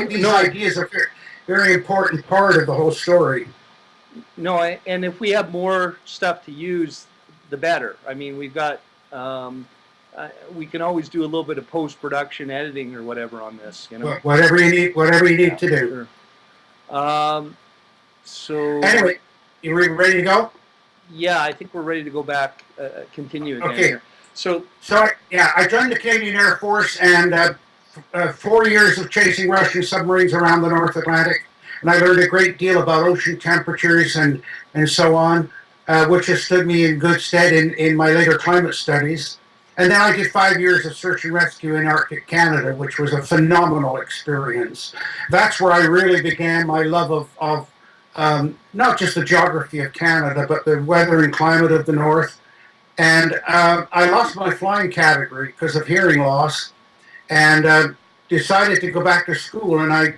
these ideas are very, very important part of the whole story. No, and if we have more stuff to use, the better. I mean, we've got, we can always do a little bit of post-production editing or whatever on this, you know. Whatever you need to do. Sure. So anyway, you ready to go? Yeah, I think we're ready to go back, continue again. Okay. Here. So I joined the Canadian Air Force, and 4 years of chasing Russian submarines around the North Atlantic, and I learned a great deal about ocean temperatures and so on, which has stood me in good stead in my later climate studies. And then I did 5 years of search and rescue in Arctic Canada, which was a phenomenal experience. That's where I really began my love of not just the geography of Canada, but the weather and climate of the North. And I lost my flying category because of hearing loss, and decided to go back to school. And I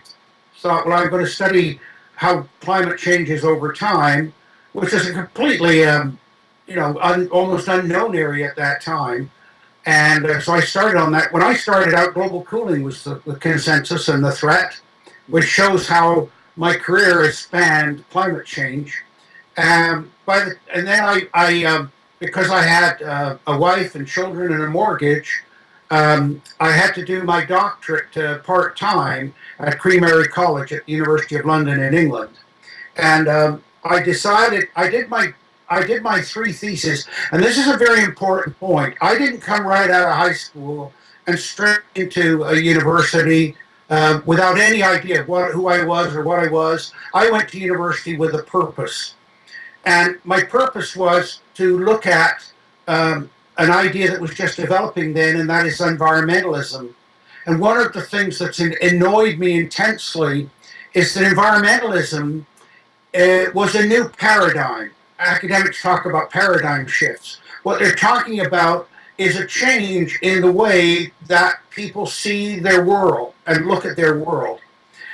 thought, well, I'm going to study how climate changes over time, which is a completely, almost unknown area at that time. And so I started on that. When I started out, global cooling was the consensus and the threat, which shows how my career has spanned climate change. And then I because I had a wife and children and a mortgage, I had to do my doctorate part-time at Queen Mary College at the University of London in England. And I decided, I did my 3 theses, and this is a very important point. I didn't come right out of high school and straight into a university without any idea of who I was or what I was. I went to university with a purpose. And my purpose was to look at an idea that was just developing then, and that is environmentalism. And one of the things that's annoyed me intensely is that environmentalism was a new paradigm. Academics talk about paradigm shifts. What they're talking about is a change in the way that people see their world and look at their world.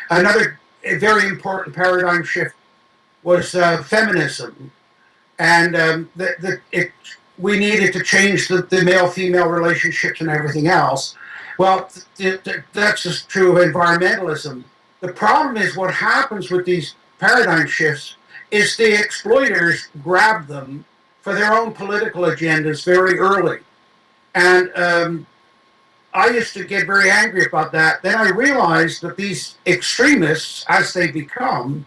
Another very important paradigm shift was feminism, and we needed to change the male-female relationships and everything else. Well, that's just true of environmentalism. The problem is what happens with these paradigm shifts is the exploiters grab them for their own political agendas very early. And I used to get very angry about that. Then I realized that these extremists, as they become,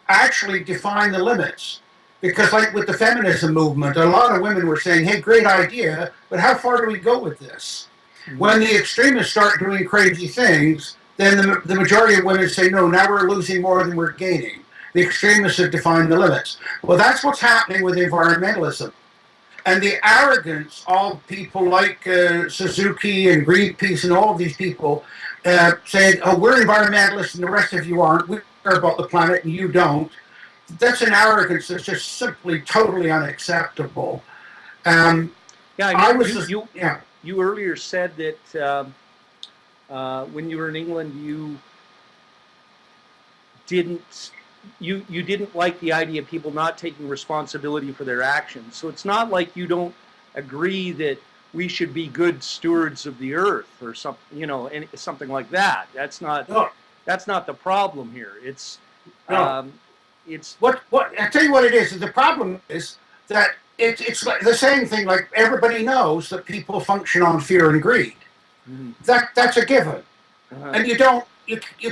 actually define the limits. Because like with the feminism movement, a lot of women were saying, hey, great idea, but how far do we go with this? Mm-hmm. When the extremists start doing crazy things, then the majority of women say, no, now we're losing more than we're gaining. The extremists have defined the limits. Well, that's what's happening with environmentalism. And the arrogance of people like Suzuki and Greenpeace and all of these people saying, oh, we're environmentalists and the rest of you aren't. We care about the planet and you don't. That's an arrogance that's just simply totally unacceptable. You earlier said that when you were in England, you didn't like the idea of people not taking responsibility for their actions. So it's not like you don't agree that we should be good stewards of the earth or something, something like that. That's not the problem here. It's what I tell you what it is. The problem is that it's like the same thing. Like everybody knows that people function on fear and greed. Mm-hmm. That's a given, and you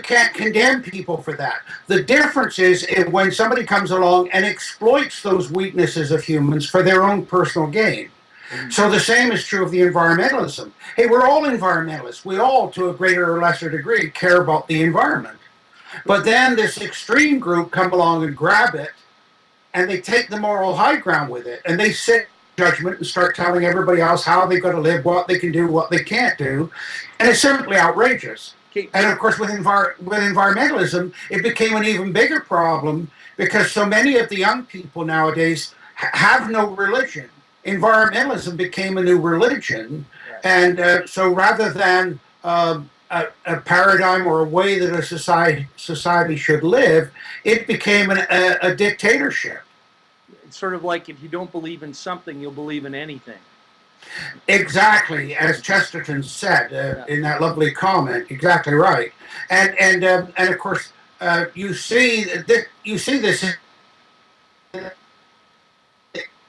can't condemn people for that. The difference is when somebody comes along and exploits those weaknesses of humans for their own personal gain. Mm-hmm. So the same is true of the environmentalism. Hey, we're all environmentalists. We all, to a greater or lesser degree, care about the environment. But then this extreme group come along and grab it, and they take the moral high ground with it, and they sit judgment and start telling everybody else how they've got to live, what they can do, what they can't do, and it's simply outrageous. Okay. And of course, with environmentalism, it became an even bigger problem because so many of the young people nowadays have no religion. Environmentalism became a new religion, and so rather than a paradigm or a way that a society should live, it became a dictatorship. It's sort of like if you don't believe in something, you'll believe in anything. Exactly, as Chesterton said in that lovely comment. Exactly right. And of course, you see this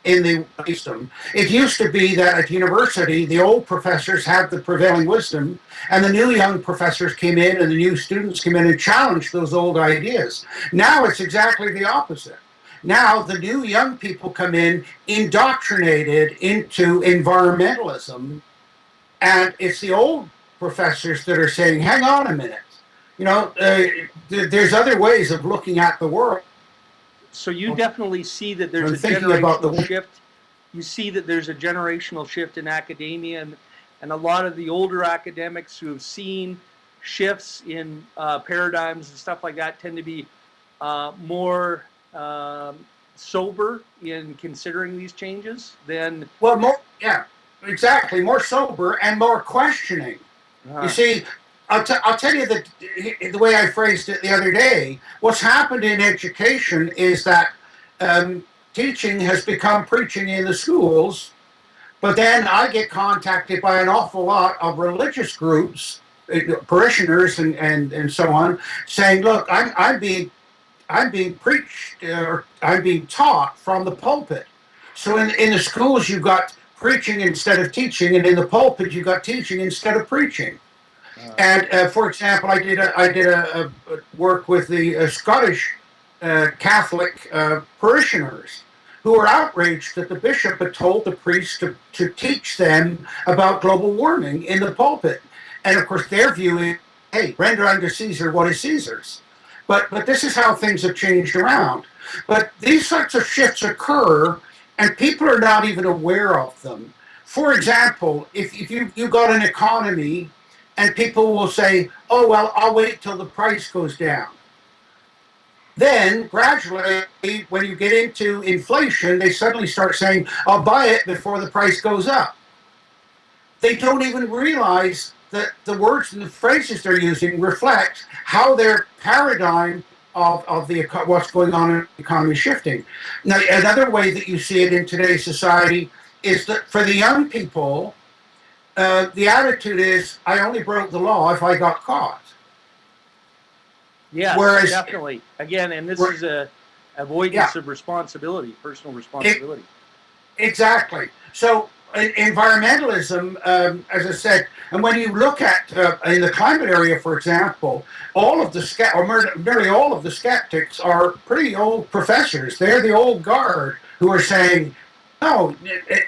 in the wisdom. It used to be that at university, the old professors had the prevailing wisdom, and the new young professors came in, and the new students came in and challenged those old ideas. Now it's exactly the opposite. Now the new young people come in indoctrinated into environmentalism, and it's the old professors that are saying, hang on a minute, there's other ways of looking at the world. So you definitely see that there's a thinking about generational shift. You see that there's a generational shift in academia, and a lot of the older academics who have seen shifts in paradigms and stuff like that tend to be more sober in considering these changes than... Well, more, yeah, exactly, more sober and more questioning. You see, I'll tell you that the way I phrased it the other day, what's happened in education is that teaching has become preaching in the schools, but then I get contacted by an awful lot of religious groups, parishioners and so on, saying, look, I'm being preached, or I'm being taught from the pulpit. So in the schools, you've got preaching instead of teaching, and in the pulpit, you've got teaching instead of preaching. And for example, I did a work with the Scottish Catholic parishioners who were outraged that the bishop had told the priest to teach them about global warming in the pulpit. And of course, their view is, hey, render unto Caesar what is Caesar's. But this is how things have changed around. But these sorts of shifts occur, and people are not even aware of them. For example, if you got an economy, and people will say, oh, well, I'll wait till the price goes down. Then, gradually, when you get into inflation, they suddenly start saying, I'll buy it before the price goes up. They don't even realize that the words and the phrases they're using reflect how their paradigm of what's going on in the economy is shifting. Now, another way that you see it in today's society is that for the young people, the attitude is, I only broke the law if I got caught. Yeah, definitely. Again, and this is a avoidance of responsibility, personal responsibility. Exactly. So environmentalism, as I said, and when you look at in the climate area, for example, all of the nearly all of the skeptics are pretty old professors. They're the old guard who are saying, no,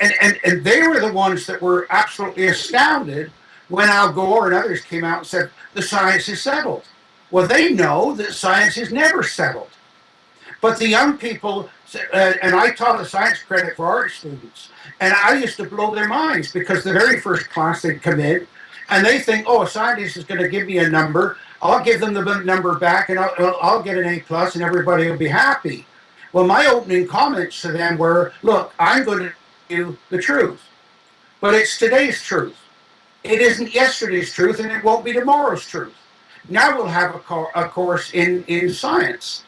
and they were the ones that were absolutely astounded when Al Gore and others came out and said, the science is settled. Well, they know that science is never settled. But the young people, and I taught a science credit for art students, and I used to blow their minds because the very first class they'd come in, and they think, oh, a scientist is going to give me a number, I'll give them the number back, and I'll get an A+, and everybody will be happy. Well, my opening comments to them were, look, I'm going to tell you the truth, but it's today's truth. It isn't yesterday's truth, and it won't be tomorrow's truth. Now we'll have a course in science,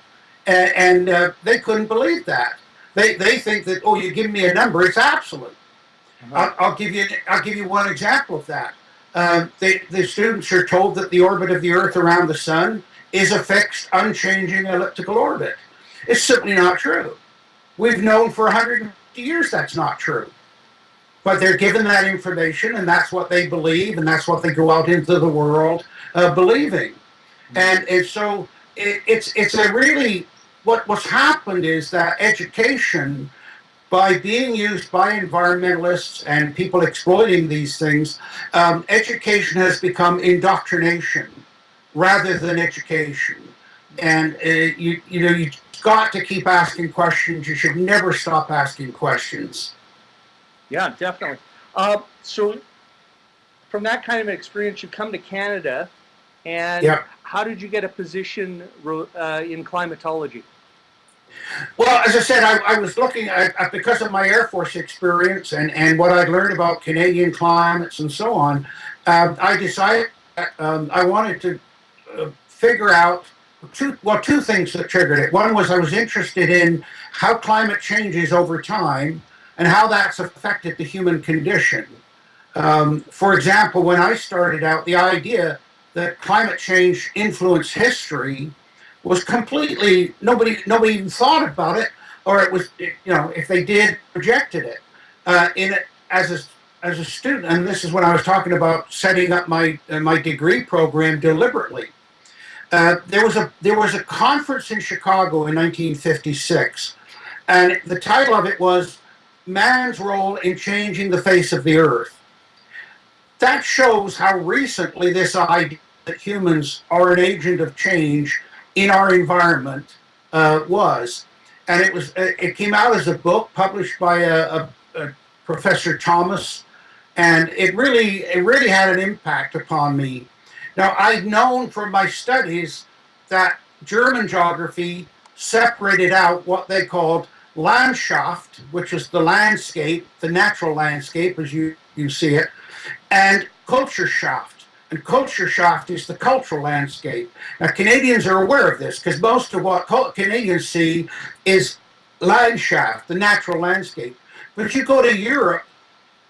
and they couldn't believe that. They think that, oh, you give me a number, it's absolute. I'll give you one example of that. The students are told that the orbit of the Earth around the Sun is a fixed, unchanging elliptical orbit. It's simply not true. We've known for 150 years that's not true. But they're given that information, and that's what they believe, and that's what they go out into the world believing. And so it's a really, what's happened is that education, by being used by environmentalists and people exploiting these things, education has become indoctrination rather than education. And you've got to keep asking questions. You should never stop asking questions. Yeah, definitely. So from that kind of experience, you come to Canada, and how did you get a position in climatology? Well, as I said, I was looking at, because of my Air Force experience and what I'd learned about Canadian climates and so on, I decided that, I wanted to figure out two things that triggered it. One was I was interested in how climate changes over time, and how that's affected the human condition. For example, when I started out, the idea that climate change influenced history was completely, nobody even thought about it, or it was, if they did, rejected it. In it as a student, and this is when I was talking about setting up my degree program deliberately. There was a conference in Chicago in 1956, and the title of it was "Man's Role in Changing the Face of the Earth." That shows how recently this idea that humans are an agent of change in our environment was, and it came out as a book published by a Professor Thomas, and it really had an impact upon me. Now, I'd known from my studies that German geography separated out what they called Landschaft, which is the landscape, the natural landscape as you see it, and Kulturschaft. And Kulturschaft is the cultural landscape. Now, Canadians are aware of this because most of what Canadians see is Landschaft, the natural landscape. But you go to Europe,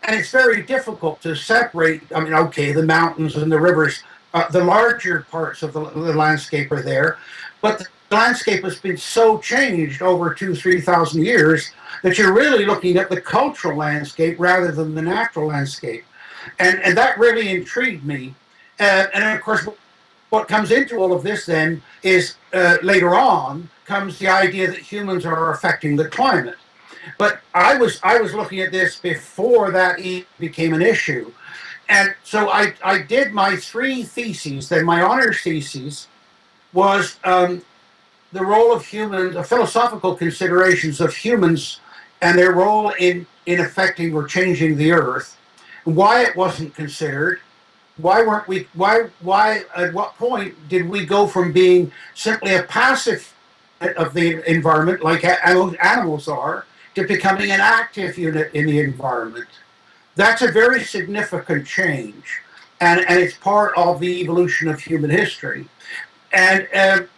and it's very difficult to separate. I mean, okay, the mountains and the rivers, the larger parts of the landscape are there, but the landscape has been so changed over 2,000-3,000 years that you're really looking at the cultural landscape rather than the natural landscape. And that really intrigued me. And of course, what comes into all of this then is later on comes the idea that humans are affecting the climate. But I was looking at this before that became an issue. And so I did my 3 theses. Then my honors thesis was the role of humans, the philosophical considerations of humans and their role in affecting or changing the earth, why it wasn't considered, why weren't we, why at what point did we go from being simply a passive of the environment like animals are to becoming an active unit in the environment. That's a very significant change, and it's part of the evolution of human history. And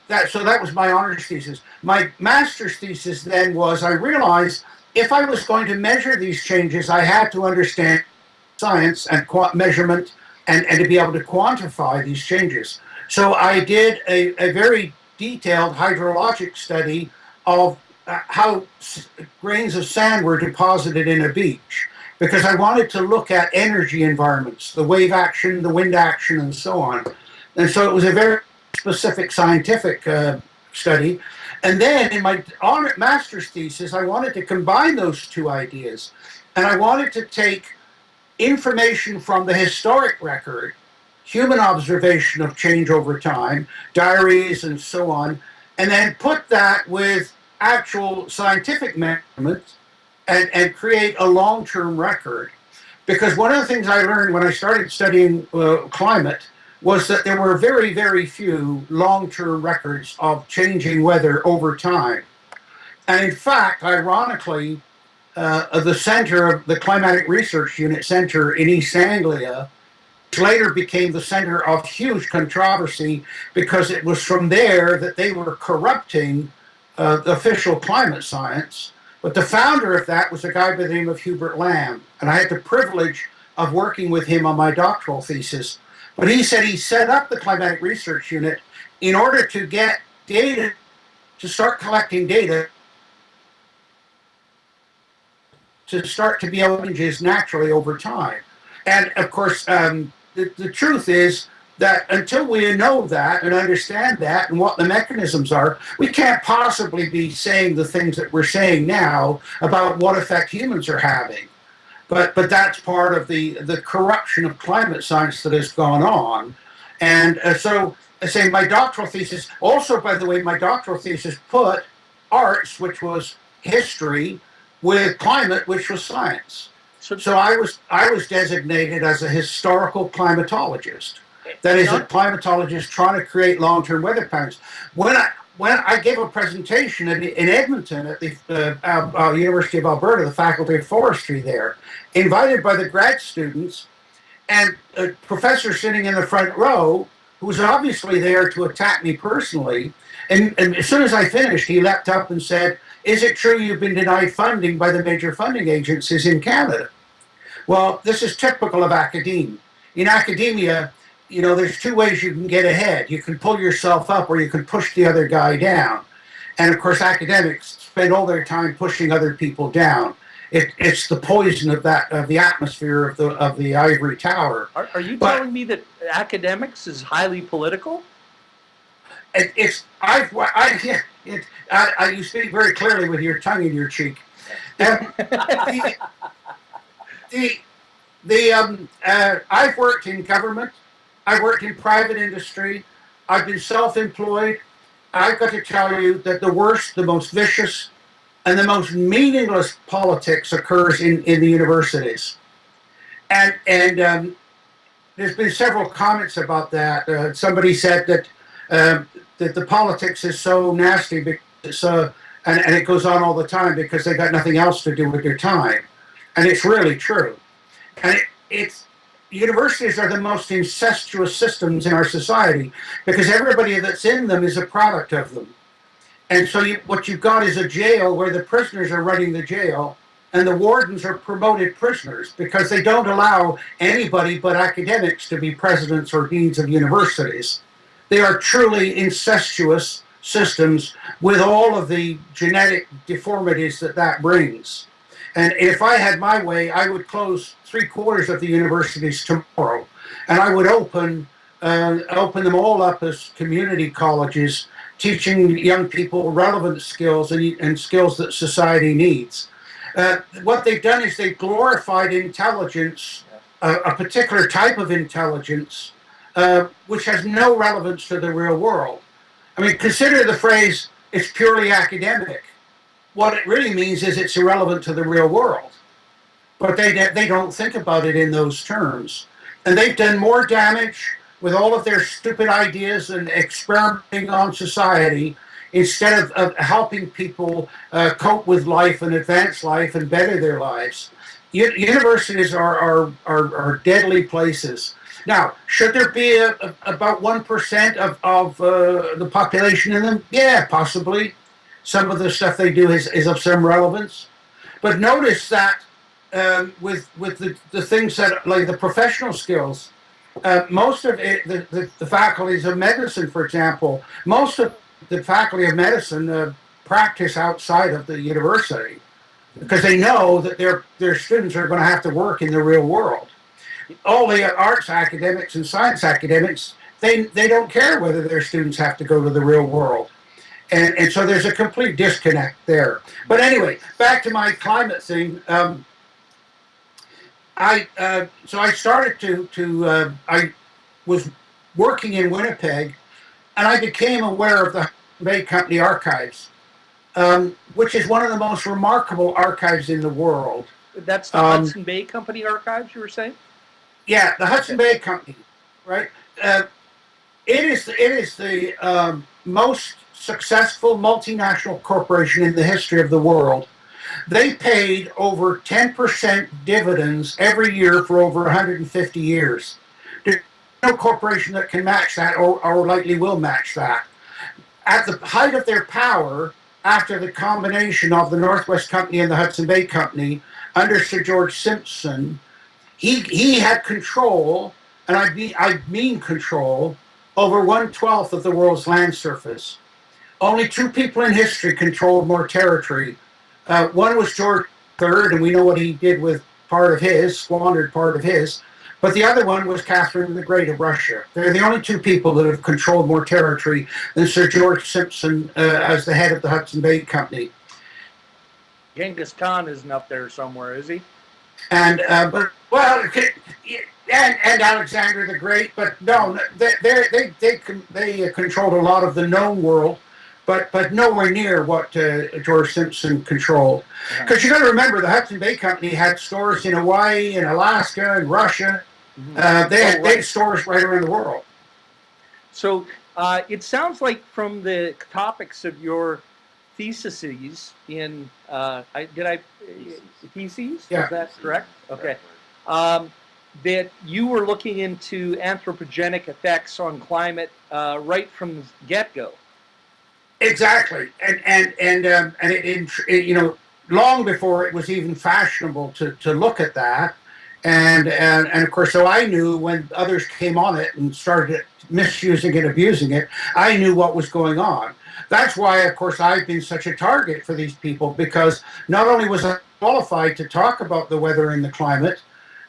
that was my honors thesis. My master's thesis then was, I realized if I was going to measure these changes, I had to understand science and measurement and to be able to quantify these changes. So I did a very detailed hydrologic study of how grains of sand were deposited in a beach, because I wanted to look at energy environments, the wave action, the wind action, and so on. And so it was a very specific scientific study. And then in my master's thesis, I wanted to combine those 2 ideas. And I wanted to take information from the historic record, human observation of change over time, diaries and so on, and then put that with actual scientific measurements and create a long-term record. Because one of the things I learned when I started studying climate was that there were very, very few long-term records of changing weather over time. And in fact, ironically, the center of the Climatic Research Unit Center in East Anglia, which later became the center of huge controversy because it was from there that they were corrupting the official climate science. But the founder of that was a guy by the name of Hubert Lamb, and I had the privilege of working with him on my doctoral thesis. But he said he set up the Climatic Research Unit in order to get data, to start collecting data, to start to be able to change naturally over time. And of course, the truth is that until we know that and understand that and what the mechanisms are, we can't possibly be saying the things that we're saying now about what effect humans are having. But that's part of the corruption of climate science that has gone on. And so I say my doctoral thesis, also, by the way, my doctoral thesis put arts, which was history, with climate, which was science. So I was designated as a historical climatologist. That is, a climatologist trying to create long-term weather patterns. When I gave a presentation in Edmonton at the University of Alberta, the Faculty of Forestry there, invited by the grad students, and a professor sitting in the front row, who was obviously there to attack me personally, and as soon as I finished, he leapt up and said, is it true you've been denied funding by the major funding agencies in Canada? Well, this is typical of academia. In academia, there's two ways you can get ahead. You can pull yourself up or you can push the other guy down. And of course, academics spend all their time pushing other people down. It's the poison of the atmosphere of the ivory tower. Are you telling me that academics is highly political? You speak very clearly with your tongue in your cheek. I've worked in government. I've worked in private industry. I've been self-employed. I've got to tell you that the worst, the most vicious, and the most meaningless politics occurs in the universities. And there's been several comments about that. Somebody said that the politics is so nasty because and it goes on all the time because they got nothing else to do with their time. And it's really true. And universities are the most incestuous systems in our society because everybody that's in them is a product of them. And so what you've got is a jail where the prisoners are running the jail and the wardens are promoted prisoners because they don't allow anybody but academics to be presidents or deans of universities. They are truly incestuous systems with all of the genetic deformities that brings. And if I had my way, I would close 3/4 of the universities tomorrow, and I would open them all up as community colleges, teaching young people relevant skills and skills that society needs. What they've done is they've glorified intelligence, a particular type of intelligence, which has no relevance to the real world. I mean, consider the phrase, it's purely academic. What it really means is it's irrelevant to the real world. But they don't think about it in those terms. And they've done more damage with all of their stupid ideas and experimenting on society instead of helping people cope with life and advance life and better their lives. Universities are deadly places. Now, should there be about 1% of the population in them? Yeah, possibly. Some of the stuff they do is of some relevance. But notice that with the things that, like the professional skills, most of it, the faculties of medicine, for example, most of the faculty of medicine practice outside of the university because they know that their students are going to have to work in the real world. All the arts academics and science academics, they don't care whether their students have to go to the real world. And so there's a complete disconnect there. But anyway, back to my climate thing. I started I was working in Winnipeg, and I became aware of the Hudson Bay Company archives, which is one of the most remarkable archives in the world. That's the Hudson Bay Company archives, you were saying? Yeah, the Hudson Bay Company, right? It is the most successful multinational corporation in the history of the world. They paid over 10% dividends every year for over 150 years. There's no corporation that can match that or likely will match that. At the height of their power, after the combination of the Northwest Company and the Hudson Bay Company, under Sir George Simpson, he had control, and I mean control, over 1/12 of the world's land surface. Only two people in history controlled more territory. One was George III, and we know what he did with part of his, squandered part of his. But the other one was Catherine the Great of Russia. They're the only two people that have controlled more territory than Sir George Simpson as the head of the Hudson Bay Company. Genghis Khan isn't up there somewhere, is he? And Alexander the Great, but no, they controlled a lot of the known world. But nowhere near what George Simpson controlled. Because you got to remember, the Hudson Bay Company had stores in Hawaii, in Alaska, in Russia. They had stores right around the world. So it sounds like from the topics of your theses in theses? Yeah. Is that correct? Okay. That you were looking into anthropogenic effects on climate right from the get-go. Exactly, and long before it was even fashionable to look at that, and of course, so I knew when others came on it and started misusing it, abusing it, I knew what was going on. That's why, of course, I've been such a target for these people, because not only was I qualified to talk about the weather and the climate,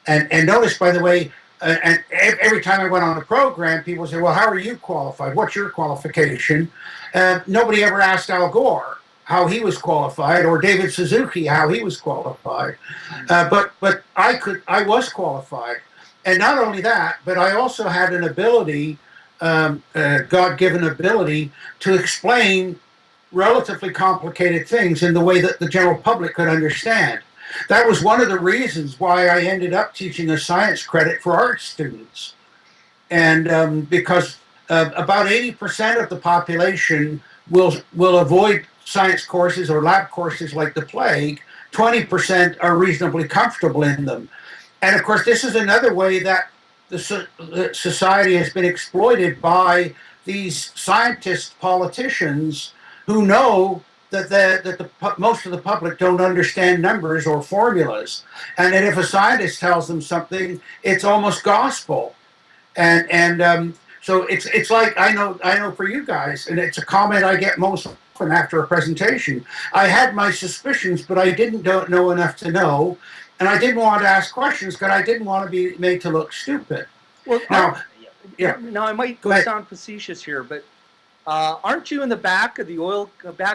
and notice, by the way, and every time I went on a program, people say, well, how are you qualified? What's your qualification? Nobody ever asked Al Gore how he was qualified, or David Suzuki how he was qualified. But I was qualified. And not only that, but I also had an ability, God-given ability, to explain relatively complicated things in the way that the general public could understand. That was one of the reasons why I ended up teaching a science credit for art students. And because about 80% of the population will avoid science courses or lab courses like the plague, 20% are reasonably comfortable in them. And of course, this is another way that the society has been exploited by these scientist politicians who know that most of the public don't understand numbers or formulas, and that if a scientist tells them something, it's almost gospel. And so it's like, I know for you guys, and it's a comment I get most often after a presentation. I had my suspicions, but I didn't know enough to know, and I didn't want to ask questions because I didn't want to be made to look stupid. Well, now, yeah. Now I might sound facetious here, but aren't you in the back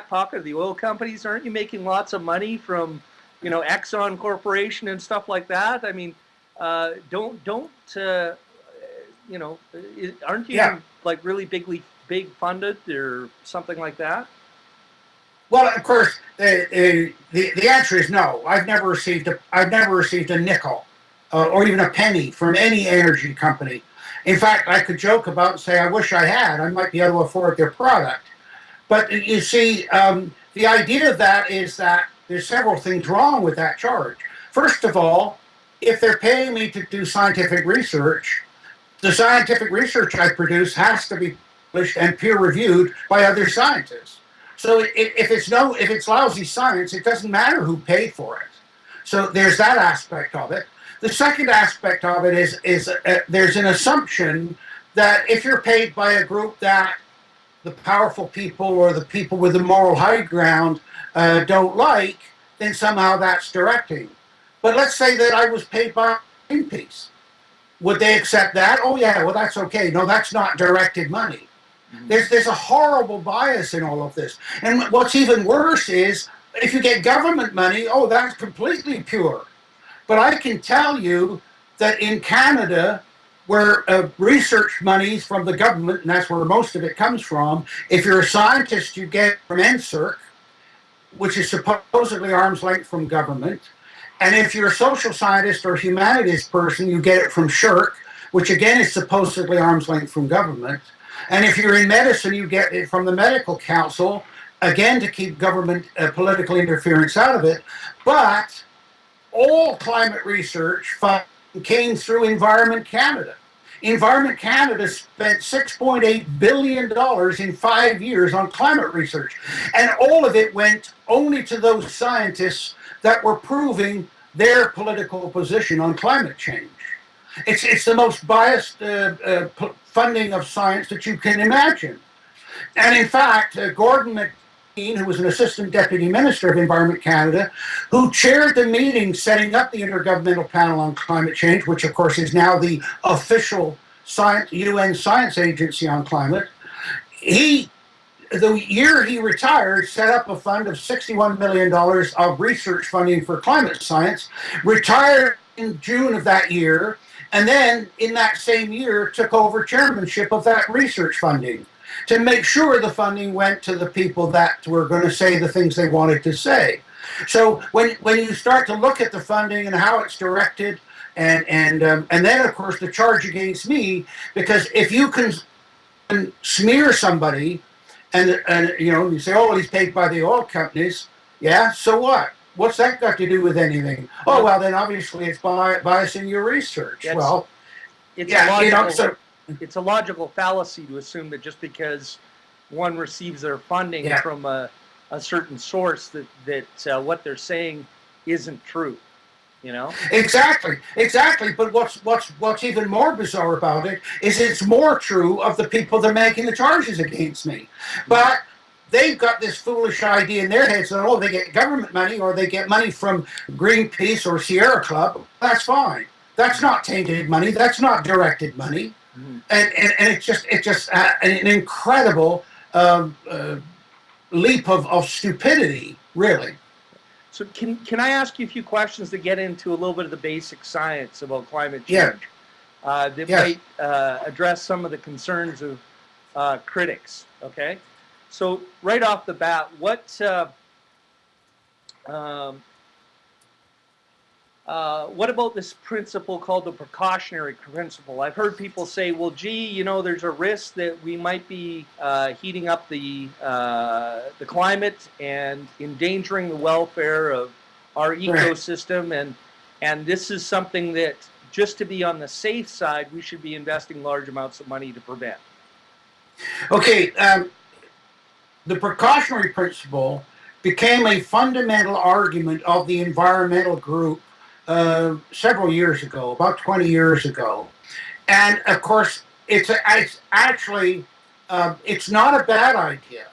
pocket of the oil companies? Aren't you making lots of money from, Exxon Corporation and stuff like that? I mean, aren't you like really big funded or something like that? Well, of course, the answer is no. I've never received a nickel or even a penny from any energy company. In fact, I could joke about and say, I wish I had. I might be able to afford their product. But you see, the idea of that is that there's several things wrong with that charge. First of all, if they're paying me to do scientific research, the scientific research I produce has to be published and peer-reviewed by other scientists. So if it's lousy science, it doesn't matter who paid for it. So there's that aspect of it. The second aspect of it is there's an assumption that if you're paid by a group that the powerful people or the people with the moral high ground don't like, then somehow that's directing. But let's say that I was paid by Greenpeace. Would they accept that? Oh yeah, well that's okay. No, that's not directed money. Mm-hmm. There's a horrible bias in all of this. And what's even worse is if you get government money, oh, that's completely pure. But I can tell you that in Canada, where research money from the government, and that's where most of it comes from, if you're a scientist, you get from NSERC, which is supposedly arm's length from government. And if you're a social scientist or humanities person, you get it from SSHRC, which again is supposedly arm's length from government. And if you're in medicine, you get it from the Medical Council, again to keep government political interference out of it. But all climate research came through Environment Canada. Environment Canada spent $6.8 billion in 5 years on climate research. And all of it went only to those scientists that were proving their political position on climate change. It's the most biased funding of science that you can imagine. And in fact, Gordon McKean, who was an assistant deputy minister of Environment Canada, who chaired the meeting setting up the Intergovernmental Panel on Climate Change, which of course is now the official UN science agency on climate, the year he retired, set up a fund of $61 million of research funding for climate science, retired in June of that year, and then in that same year took over chairmanship of that research funding to make sure the funding went to the people that were going to say the things they wanted to say. So when you start to look at the funding and how it's directed, and then of course the charge against me, because if you can smear somebody and you say, oh, he's paid by the oil companies, yeah, so what? What's that got to do with anything? Oh, well, then obviously it's biasing your research. It's a logical fallacy to assume that just because one receives their funding from a certain source that what they're saying isn't true. You know? Exactly. But what's even more bizarre about it is it's more true of the people that are making the charges against me. But they've got this foolish idea in their heads that, oh, they get government money or they get money from Greenpeace or Sierra Club. That's fine. That's not tainted money. That's not directed money. Mm-hmm. And it's just an incredible leap of stupidity, really. So can I ask you a few questions to get into a little bit of the basic science about climate change that might address some of the concerns of critics? Okay, so right off the bat, what about this principle called the precautionary principle? I've heard people say, well, gee, you know, there's a risk that we might be heating up the climate and endangering the welfare of our ecosystem. And this is something that, just to be on the safe side, we should be investing large amounts of money to prevent. Okay, the precautionary principle became a fundamental argument of the environmental group several years ago, about 20 years ago. And of course, it's actually, it's not a bad idea.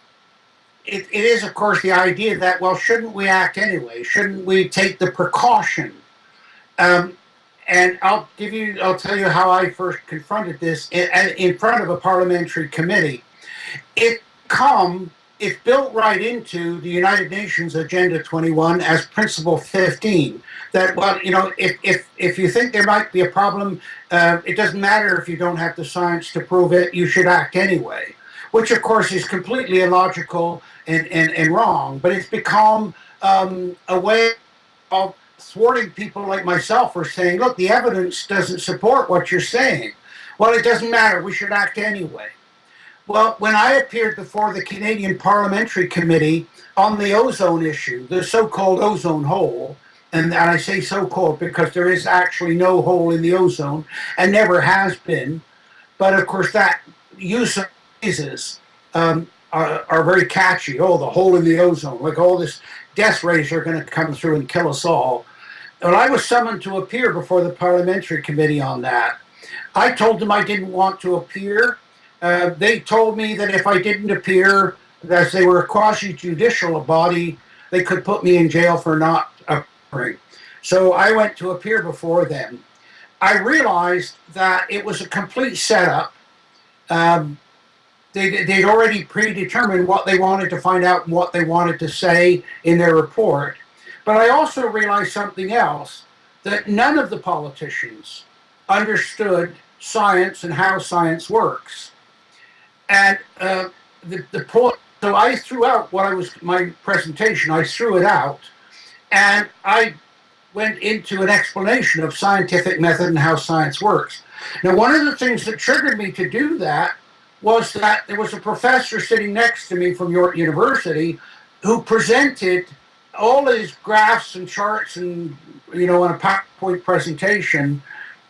It is, of course, the idea that, well, shouldn't we act anyway? Shouldn't we take the precaution? And I'll tell you how I first confronted this in front of a parliamentary committee. It's built right into the United Nations Agenda 21 as Principle 15. That, well, you know, if you think there might be a problem, it doesn't matter if you don't have the science to prove it, you should act anyway. Which, of course, is completely illogical and wrong. But it's become a way of thwarting people like myself for saying, look, the evidence doesn't support what you're saying. Well, it doesn't matter, we should act anyway. Well, when I appeared before the Canadian Parliamentary Committee on the ozone issue, the so-called ozone hole, and I say so-called because there is actually no hole in the ozone and never has been, but of course that use of phrases are very catchy. Oh, the hole in the ozone, like all this death rays are going to come through and kill us all. Well, I was summoned to appear before the Parliamentary Committee on that. I told them I didn't want to appear. They told me that if I didn't appear, as they were a quasi-judicial body, they could put me in jail for not appearing. So I went to appear before them. I realized that it was a complete setup. They'd already predetermined what they wanted to find out and what they wanted to say in their report. But I also realized something else, that none of the politicians understood science and how science works. And the point, so I threw out my presentation, I threw it out, and I went into an explanation of scientific method and how science works. Now, one of the things that triggered me to do that was that there was a professor sitting next to me from York University who presented all his graphs and charts and, you know, on a PowerPoint presentation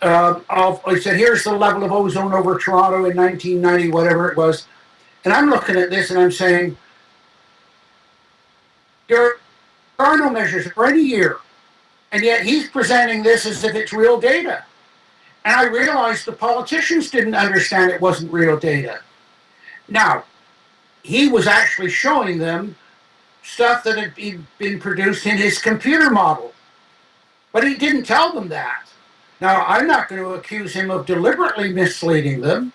he said, here's the level of ozone over Toronto in 1990, whatever it was. And I'm looking at this and I'm saying, there are no measures for any year. And yet he's presenting this as if it's real data. And I realized the politicians didn't understand it wasn't real data. Now, he was actually showing them stuff that had been produced in his computer model. But he didn't tell them that. Now, I'm not going to accuse him of deliberately misleading them,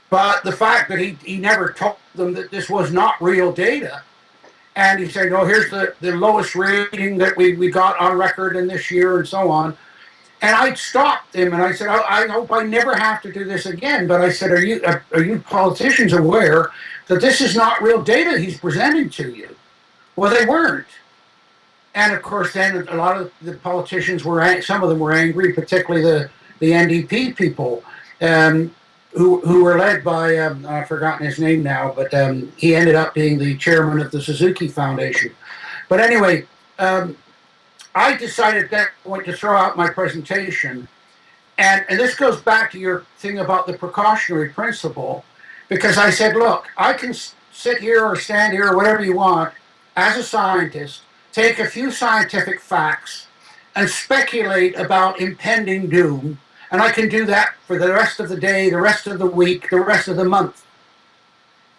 but the fact that he never told them that this was not real data, and he said, no, here's the lowest rating that we got on record in this year and so on. And I stopped him and I said, I hope I never have to do this again. But I said, are you politicians aware that this is not real data he's presenting to you? Well, they weren't. And of course, then a lot of the politicians some of them were angry, particularly the NDP people, who were led by, I've forgotten his name now, but he ended up being the chairman of the Suzuki Foundation. But anyway, I decided at that point to throw out my presentation. And this goes back to your thing about the precautionary principle, because I said, look, I can sit here or stand here or whatever you want as a scientist, take a few scientific facts and speculate about impending doom. And I can do that for the rest of the day, the rest of the week, the rest of the month.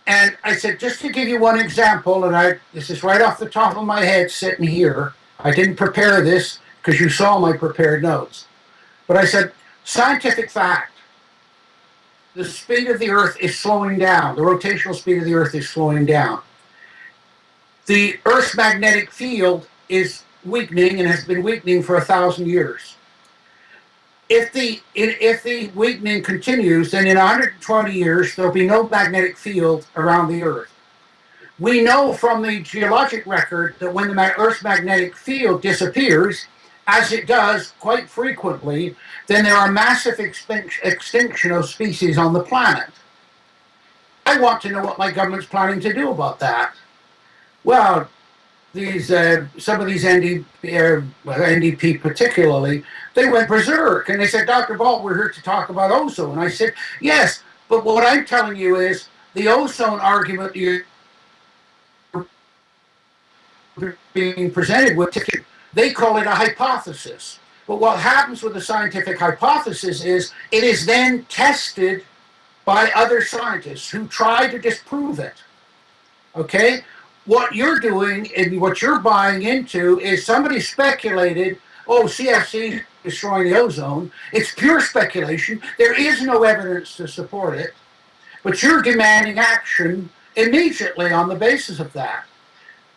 And I said, just to give you one example, and this is right off the top of my head sitting here. I didn't prepare this because you saw my prepared notes. But I said, scientific fact, the speed of the Earth is slowing down. The rotational speed of the Earth is slowing down. The Earth's magnetic field is weakening and has been weakening for 1,000 years. If the weakening continues, then in 120 years, there'll be no magnetic field around the Earth. We know from the geologic record that when the Earth's magnetic field disappears, as it does quite frequently, then there are massive extinction of species on the planet. I want to know what my government's planning to do about that. Well, some of these NDP particularly, they went berserk and they said, Dr. Balt, we're here to talk about ozone. I said, yes, but what I'm telling you is the ozone argument you're being presented with, they call it a hypothesis. But what happens with a scientific hypothesis is it is then tested by other scientists who try to disprove it. Okay? What you're doing and what you're buying into is somebody speculated, oh, CFC is destroying the ozone. It's pure speculation. There is no evidence to support it. But you're demanding action immediately on the basis of that.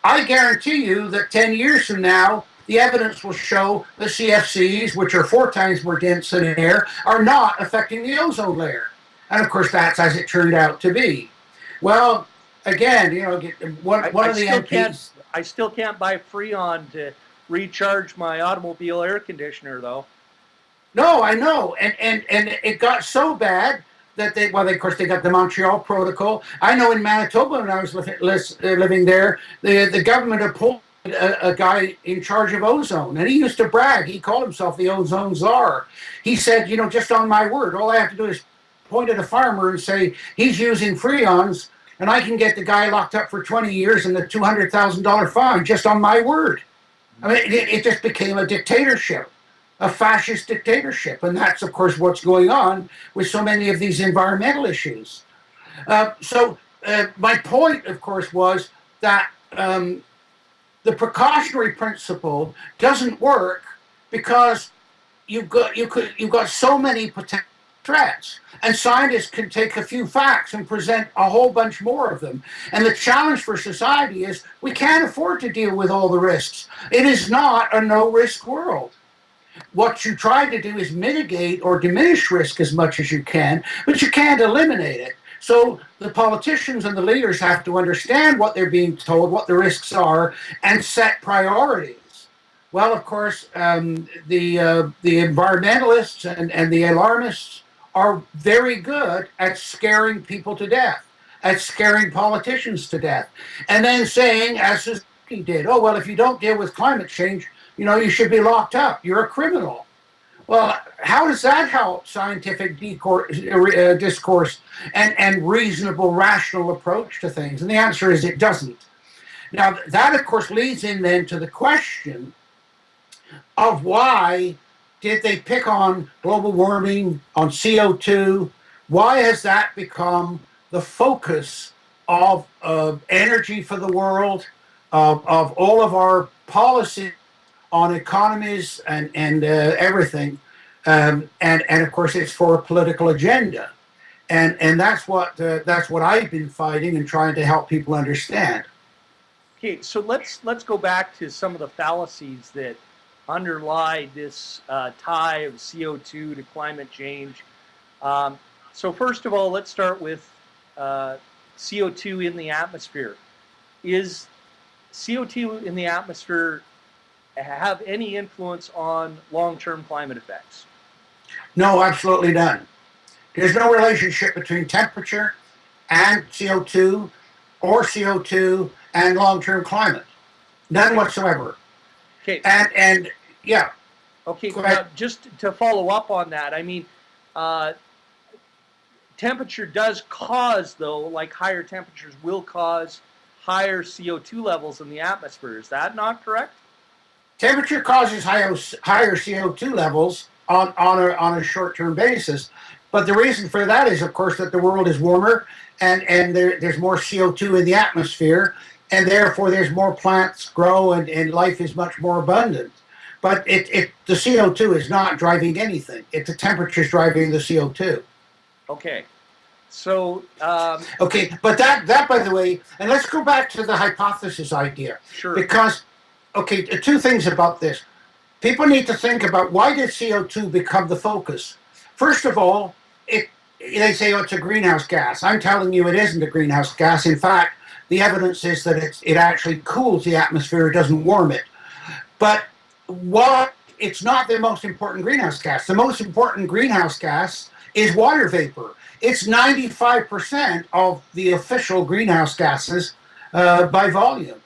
I guarantee you that 10 years from now, the evidence will show the CFCs, which are 4 times more dense than air, are not affecting the ozone layer. And of course, that's as it turned out to be. Well, again, one of the MPs. I still can't buy Freon to recharge my automobile air conditioner, though. No, I know, and it got so bad that of course, they got the Montreal Protocol. I know in Manitoba when I was living there, the government appointed a guy in charge of ozone, and he used to brag. He called himself the ozone czar. He said, just on my word, all I have to do is point at a farmer and say he's using freons, and I can get the guy locked up for 20 years and a $200,000 fine just on my word. I mean, it just became a dictatorship, a fascist dictatorship. And that's, of course, what's going on with so many of these environmental issues. So my point, of course, was that the precautionary principle doesn't work because you've got so many potential threats, and scientists can take a few facts and present a whole bunch more of them. And the challenge for society is we can't afford to deal with all the risks. It is not a no-risk world. What you try to do is mitigate or diminish risk as much as you can, but you can't eliminate it. So the politicians and the leaders have to understand what they're being told, what the risks are, and set priorities. Well, of course, the environmentalists and the alarmists are very good at scaring people to death, at scaring politicians to death, and then saying, as Suzuki did, oh, well, if you don't deal with climate change, you should be locked up. You're a criminal. Well, how does that help scientific discourse and reasonable, rational approach to things? And the answer is it doesn't. Now, that, of course, leads in then to the question of why did they pick on global warming, on CO2? Why has that become the focus of energy for the world, of all of our policies on economies and everything, and of course it's for a political agenda, and that's what I've been fighting and trying to help people understand. Okay, so let's go back to some of the fallacies that underlie this tie of CO2 to climate change. So first of all, let's start with CO2 in the atmosphere. Is CO2 in the atmosphere have any influence on long-term climate effects? No, absolutely none. There's no relationship between temperature and CO2 or CO2 and long-term climate. None whatsoever. Okay. And yeah. Okay, now just to follow up on that, I mean, temperature does cause, though, like higher temperatures will cause higher CO2 levels in the atmosphere. Is that not correct? Temperature causes higher CO2 levels on a short-term basis. But the reason for that is, of course, that the world is warmer and there's more CO2 in the atmosphere, and therefore there's more plants grow and life is much more abundant. But the CO2 is not driving anything. It's the temperature's driving the CO2. Okay. So. Okay, but that, by the way, and let's go back to the hypothesis idea. Sure. Because, okay, two things about this. People need to think about, why did CO2 become the focus? First of all, they say, oh, it's a greenhouse gas. I'm telling you it isn't a greenhouse gas. In fact, the evidence is that it actually cools the atmosphere, it doesn't warm it. But it's not the most important greenhouse gas. The most important greenhouse gas is water vapor. It's 95% of the official greenhouse gases by volume.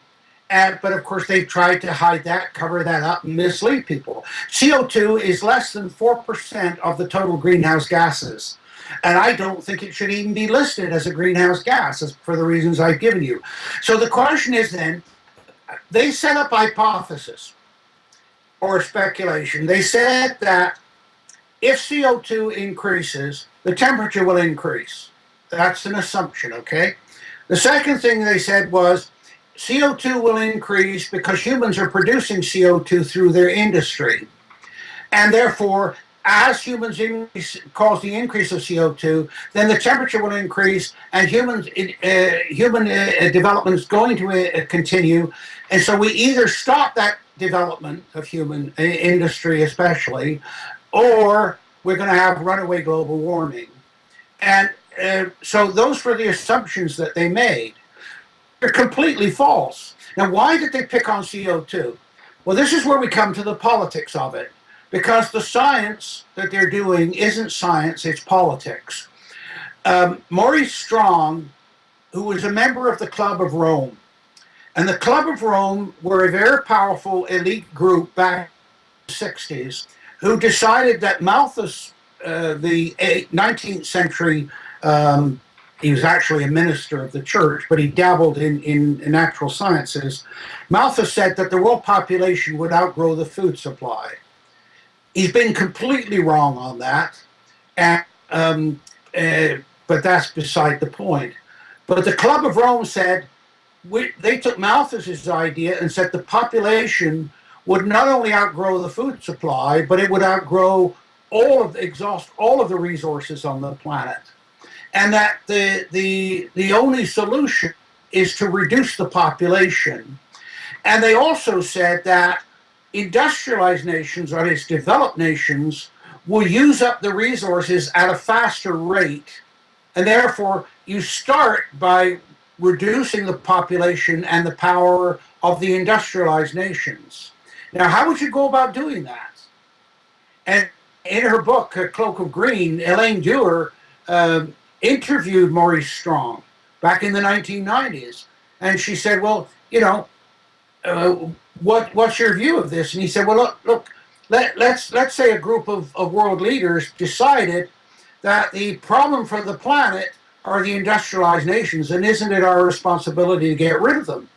But of course, they've tried to hide that, cover that up, and mislead people. CO2 is less than 4% of the total greenhouse gases. And I don't think it should even be listed as a greenhouse gas, for the reasons I've given you. So the question is then, they set up hypothesis or speculation. They said that if CO2 increases, the temperature will increase. That's an assumption, okay? The second thing they said was, CO2 will increase because humans are producing CO2 through their industry. And therefore, as humans cause the increase of CO2, then the temperature will increase and human development is going to continue. And so we either stop that development of human industry especially, or we're going to have runaway global warming. And so those were the assumptions that they made. They're completely false. Now, why did they pick on CO2? Well, this is where we come to the politics of it, because the science that they're doing isn't science, it's politics. Maurice Strong, who was a member of the Club of Rome, and the Club of Rome were a very powerful elite group back in the 60s who decided that Malthus, the 19th century, he was actually a minister of the church, but he dabbled in natural sciences. Malthus said that the world population would outgrow the food supply. He's been completely wrong on that, but that's beside the point. But the Club of Rome said, they took Malthus's idea and said the population would not only outgrow the food supply, but it would exhaust all of the resources on the planet. And that the only solution is to reduce the population. And they also said that industrialized nations, or at least developed nations, will use up the resources at a faster rate. And therefore, you start by reducing the population and the power of the industrialized nations. Now, how would you go about doing that? And in her book, Cloak of Green, Elaine Dewar interviewed Maurice Strong back in the 1990s. And she said, well, what's your view of this? And he said, well, let's say a group of world leaders decided that the problem for the planet are the industrialized nations, and isn't it our responsibility to get rid of them?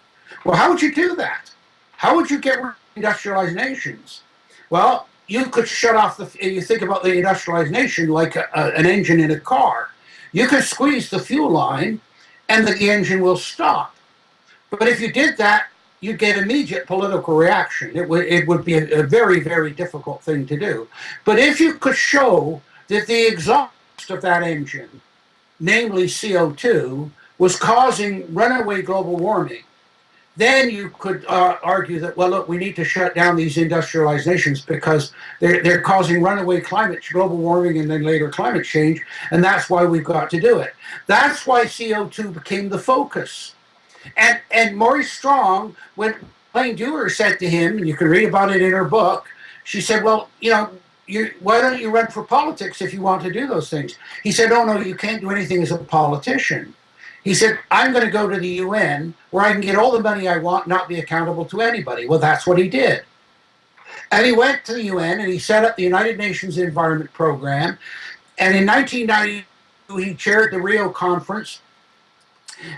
Well, how would you do that? How would you get rid of industrialized nations? Well, you could shut off you think about the industrialized nation like an engine in a car. You could squeeze the fuel line and the engine will stop. But if you did that, you'd get immediate political reaction. It would be a very, very difficult thing to do. But if you could show that the exhaust of that engine, namely CO2, was causing runaway global warming, then you could argue that, well, look, we need to shut down these industrialized nations because they're causing runaway global warming and then later climate change, and that's why we've got to do it. That's why CO2 became the focus. And Maurice Strong, when Elaine Dewar said to him, and you can read about it in her book, she said, well, why don't you run for politics if you want to do those things? He said, oh, no, you can't do anything as a politician. He said, I'm going to go to the UN where I can get all the money I want, not be accountable to anybody. Well, that's what he did. And he went to the UN and he set up the United Nations Environment Program. And in 1992, he chaired the Rio conference,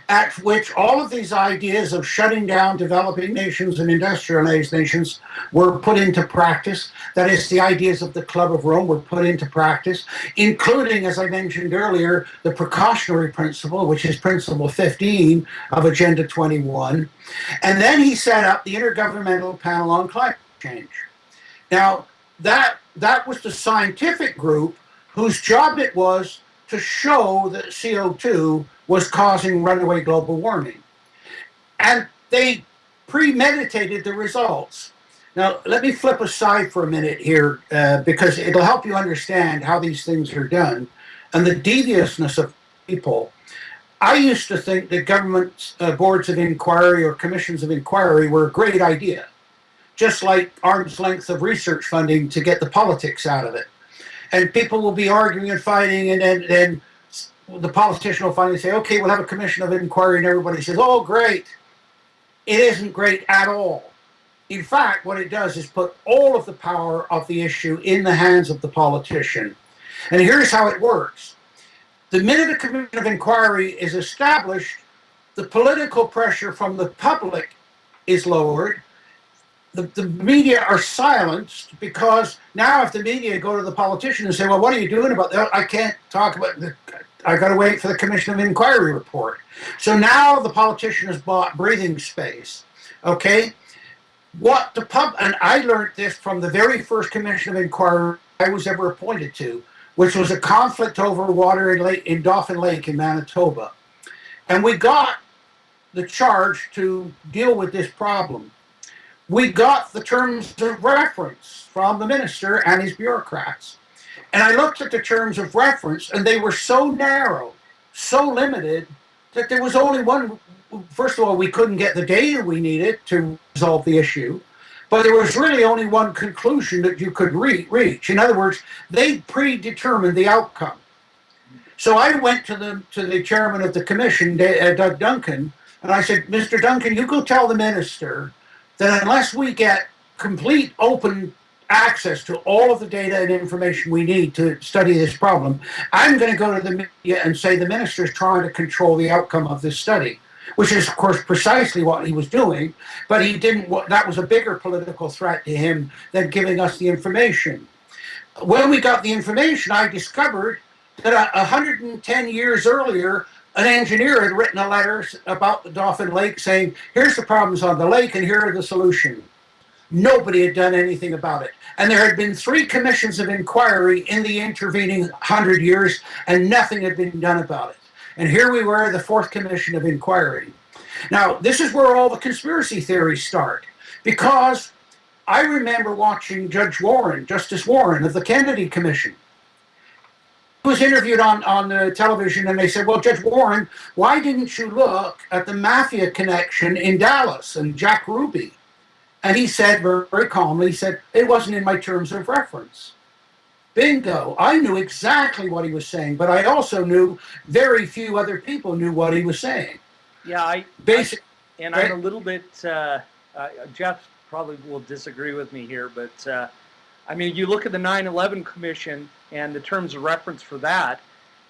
at which all of these ideas of shutting down developing nations and industrialized nations were put into practice. That is, the ideas of the Club of Rome were put into practice, including, as I mentioned earlier, the precautionary principle, which is principle 15 of Agenda 21. And then he set up the Intergovernmental Panel on Climate Change. Now, that was the scientific group whose job it was to show that CO2 was causing runaway global warming. And they premeditated the results. Now, let me flip aside for a minute here, because it'll help you understand how these things are done and the deviousness of people. I used to think that government boards of inquiry or commissions of inquiry were a great idea, just like arm's length of research funding to get the politics out of it. And people will be arguing and fighting, and then the politician will finally say, okay, we'll have a commission of inquiry, and everybody says, oh, great. It isn't great at all. In fact, what it does is put all of the power of the issue in the hands of the politician. And here's how it works. The minute a commission of inquiry is established, the political pressure from the public is lowered. The media are silenced, because now if the media go to the politician and say, well, what are you doing about that? I can't talk about it. I've got to wait for the Commission of Inquiry report. So now the politician has bought breathing space. Okay? And I learned this from the very first Commission of Inquiry I was ever appointed to, which was a conflict over water in Dauphin Lake in Manitoba. And we got the charge to deal with this problem. We got the terms of reference from the minister and his bureaucrats. And I looked at the terms of reference, and they were so narrow, so limited, that there was only one. First of all, we couldn't get the data we needed to resolve the issue, but there was really only one conclusion that you could reach. In other words, they predetermined the outcome. So I went to the chairman of the commission, Doug Duncan, and I said, Mr. Duncan, you go tell the minister that unless we get complete open access to all of the data and information we need to study this problem, I'm going to go to the media and say the minister is trying to control the outcome of this study, which is, of course, precisely what he was doing, but he didn't. That was a bigger political threat to him than giving us the information. When we got the information, I discovered that 110 years earlier, an engineer had written a letter about the Dauphin Lake saying, here's the problems on the lake and here are the solutions. Nobody had done anything about it. And there had been 3 commissions of inquiry in the intervening 100 years, and nothing had been done about it. And here we were, the 4th commission of inquiry. Now, this is where all the conspiracy theories start, because I remember watching Justice Warren of the Kennedy Commission. Was interviewed on the television, and they said, well, Judge Warren, why didn't you look at the mafia connection in Dallas and Jack Ruby? And he said very, very calmly, he said, it wasn't in my terms of reference. Bingo. I knew exactly what he was saying, but I also knew very few other people knew what he was saying. Yeah, I'm a little bit, Jeff probably will disagree with me here, but I mean, you look at the 9/11 Commission and the terms of reference for that,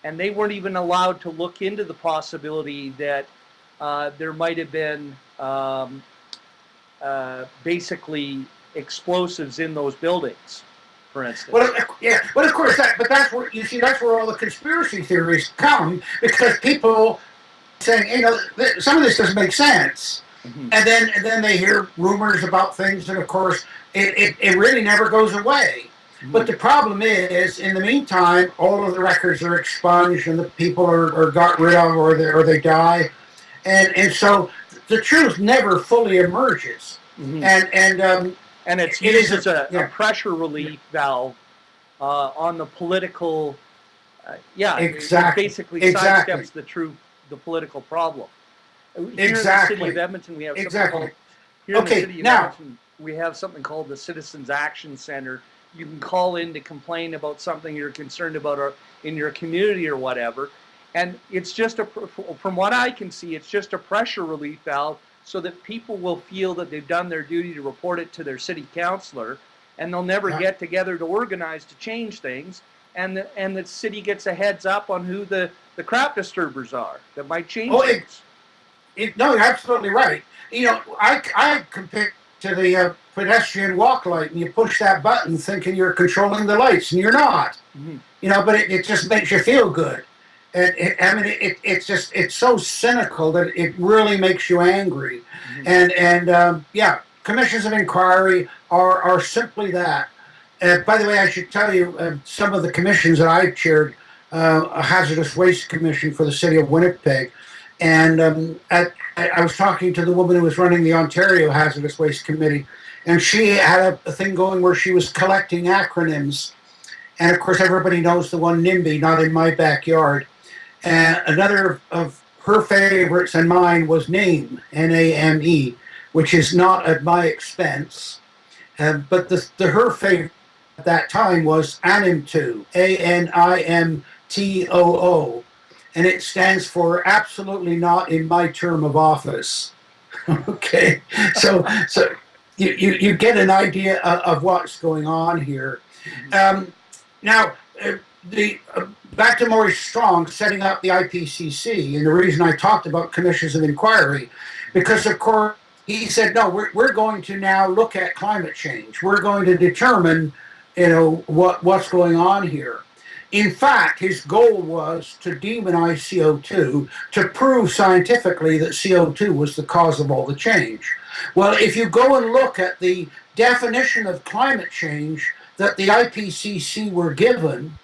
and they weren't even allowed to look into the possibility that there might have been basically explosives in those buildings, for instance. Well, yeah, well, of course, that's where all the conspiracy theories come, because people saying, some of this doesn't make sense. Mm-hmm. And then they hear rumors about things, and of course, it really never goes away. Mm-hmm. But the problem is, in the meantime, all of the records are expunged, and the people are got rid of, or they die, and so the truth never fully emerges. Mm-hmm. And it's used as a pressure relief valve on the political. Exactly. It basically sidesteps the political problem. Here in the city of Edmonton, we have we have something called the Citizens Action Center. You can call in to complain about something you're concerned about in your community or whatever. And it's just from what I can see, it's just a pressure relief valve so that people will feel that they've done their duty to report it to their city councilor, and they'll never get together to organize to change things. and the city gets a heads up on who the crop disturbers are that might change Oh, things. no, you're absolutely right. I compare to the pedestrian walk light, and you push that button thinking you're controlling the lights, and you're not. Mm-hmm. But it just makes you feel good. And it's so cynical that it really makes you angry. Mm-hmm. And commissions of inquiry are simply that. By the way, I should tell you some of the commissions that I chaired. A hazardous waste commission for the city of Winnipeg, and I was talking to the woman who was running the Ontario Hazardous Waste Committee, and she had a thing going where she was collecting acronyms. And of course, everybody knows the one NIMBY, not in my backyard. And another of her favorites and mine was NAME, NAME, which is not at my expense. But her favorite at that time was ANIMTOO, ANIMTOO. And it stands for absolutely not in my term of office. Okay, so you get an idea of what's going on here. Now, back to Maurice Strong setting up the IPCC, and the reason I talked about commissions of inquiry, because of course he said, no, we're going to now look at climate change. We're going to determine, what's going on here. In fact, his goal was to demonize CO2, to prove scientifically that CO2 was the cause of all the change. Well, if you go and look at the definition of climate change that the IPCC were given,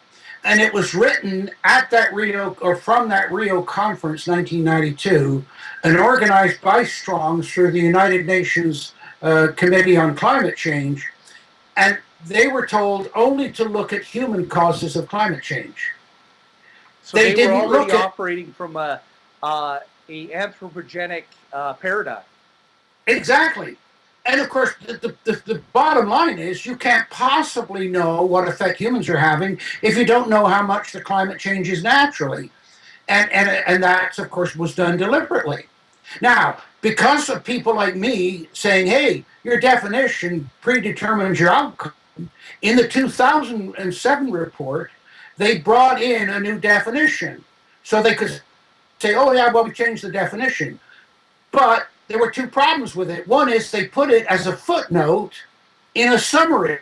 and it was written at that Rio, or from that Rio conference, 1992, and organized by Strong through the United Nations Committee on Climate Change, and they were told only to look at human causes of climate change. So they were already operating from a anthropogenic paradigm. Exactly. And of course, the bottom line is you can't possibly know what effect humans are having if you don't know how much the climate changes naturally. And that, of course, was done deliberately. Now, because of people like me saying, hey, your definition predetermines your outcome, in the 2007 report, they brought in a new definition. So they could say, oh, yeah, well, we changed the definition. But there were two problems with it. One is they put it as a footnote in a summary,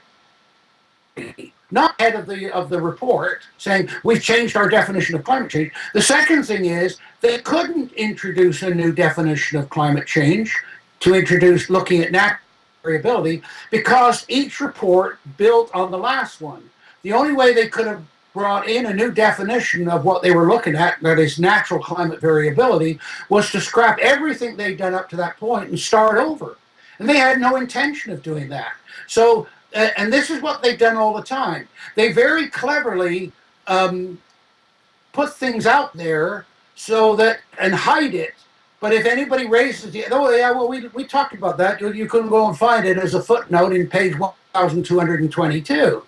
not head of the report, saying we've changed our definition of climate change. The second thing is they couldn't introduce a new definition of climate change to introduce looking at natural variability because each report built on the last one. The only way they could have brought in a new definition of what they were looking at, that is natural climate variability, was to scrap everything they'd done up to that point and start over. And they had no intention of doing that. So, and this is what they've done all the time. They very cleverly put things out there so that, and hide it. But if anybody raises the, oh yeah, well we talked about that. You couldn't go and find it as a footnote in page 1222.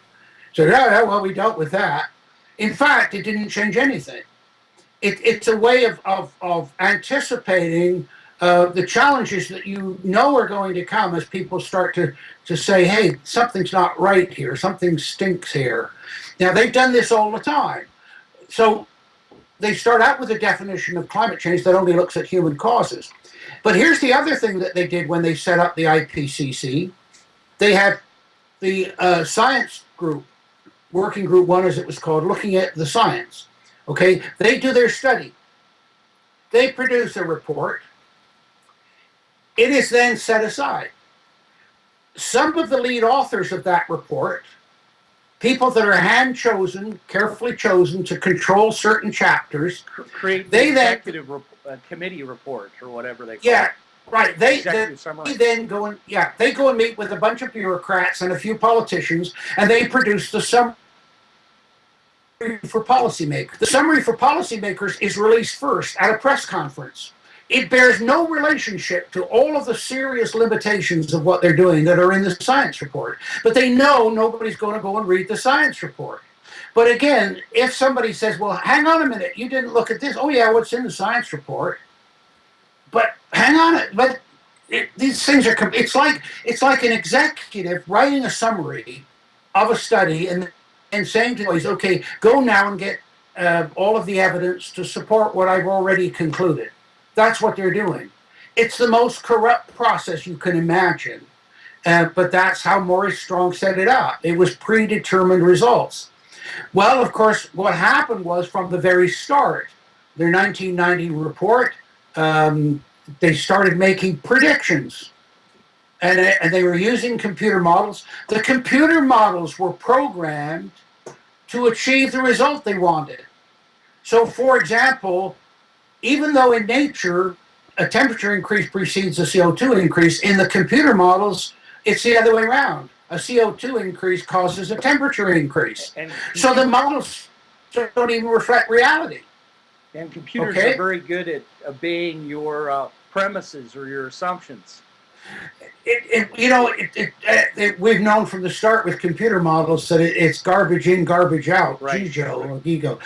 So yeah, well we dealt with that. In fact, it didn't change anything. It's a way of anticipating the challenges that you know are going to come as people start to say, hey, something's not right here, something stinks here. Now they've done this all the time. So they start out with a definition of climate change that only looks at human causes. But here's the other thing that they did when they set up the IPCC. They had the science group, Working Group 1 as it was called, looking at the science. Okay, they do their study. They produce a report. It is then set aside. Some of the lead authors of that report, people that are hand-chosen, carefully chosen to control certain chapters, create the executive committee report or whatever they call it. Yeah, right. They then go and they go and meet with a bunch of bureaucrats and a few politicians, and they produce the summary for policymakers. The summary for policymakers is released first at a press conference. It bears no relationship to all of the serious limitations of what they're doing that are in the science report. But they know nobody's going to go and read the science report. But again, if somebody says, well, hang on a minute, you didn't look at this. Oh, yeah, what's in the science report? But hang on, these things are, it's like an executive writing a summary of a study and and saying to employees, okay, go now and get all of the evidence to support what I've already concluded. That's what they're doing. It's the most corrupt process you can imagine. But that's how Maurice Strong set it up. It was predetermined results. Well, of course, what happened was from the very start, their 1990 report, they started making predictions. And they were using computer models. The computer models were programmed to achieve the result they wanted. So, for example, even though in nature a temperature increase precedes a CO2 increase, in the computer models, it's the other way around. A CO2 increase causes a temperature increase. So the models don't even reflect reality. And computers are very good at obeying your premises or your assumptions. We've known from the start with computer models that it's garbage in, garbage out, right. GIGO or GIGO.